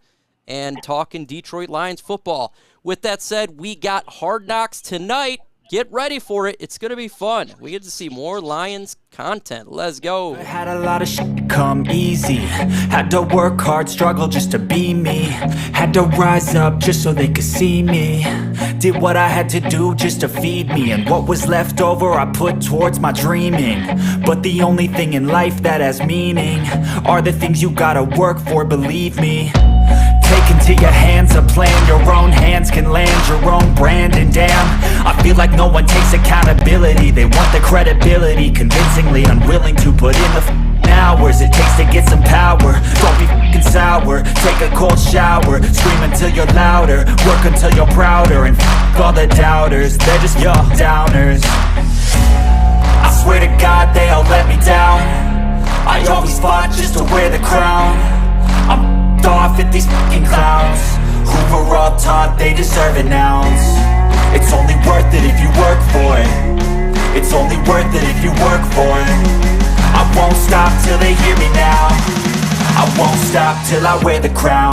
Speaker 2: and talking Detroit Lions football. With that said, we got Hard Knocks tonight. Get ready for it. It's going to be fun. We get to see more Lions content. Let's go.
Speaker 1: I had a lot of shit come easy. Had to work hard, struggle just to be me. Had to rise up just so they could see me. Did what I had to do just to feed me. And what was left over I put towards my dreaming. But the only thing in life that has meaning are the things you gotta work for, believe me. Take into your hands a plan, your own hands can land your own brand. And damn, I feel like no one takes accountability. They want the credibility, convincingly unwilling to put in the hours it takes to get some power. Don't be f***ing sour, take a cold shower. Scream until you're louder, work until you're prouder. And f*** all the doubters, they're just your downers. I swear to God they all let me down. I always fought just to wear the crown. I'm off at these fucking clowns who were all taught they deserve an ounce. It's only worth it if you work for it. It's only worth it if you work for it. I won't stop till they hear me now. I won't stop till I wear the crown.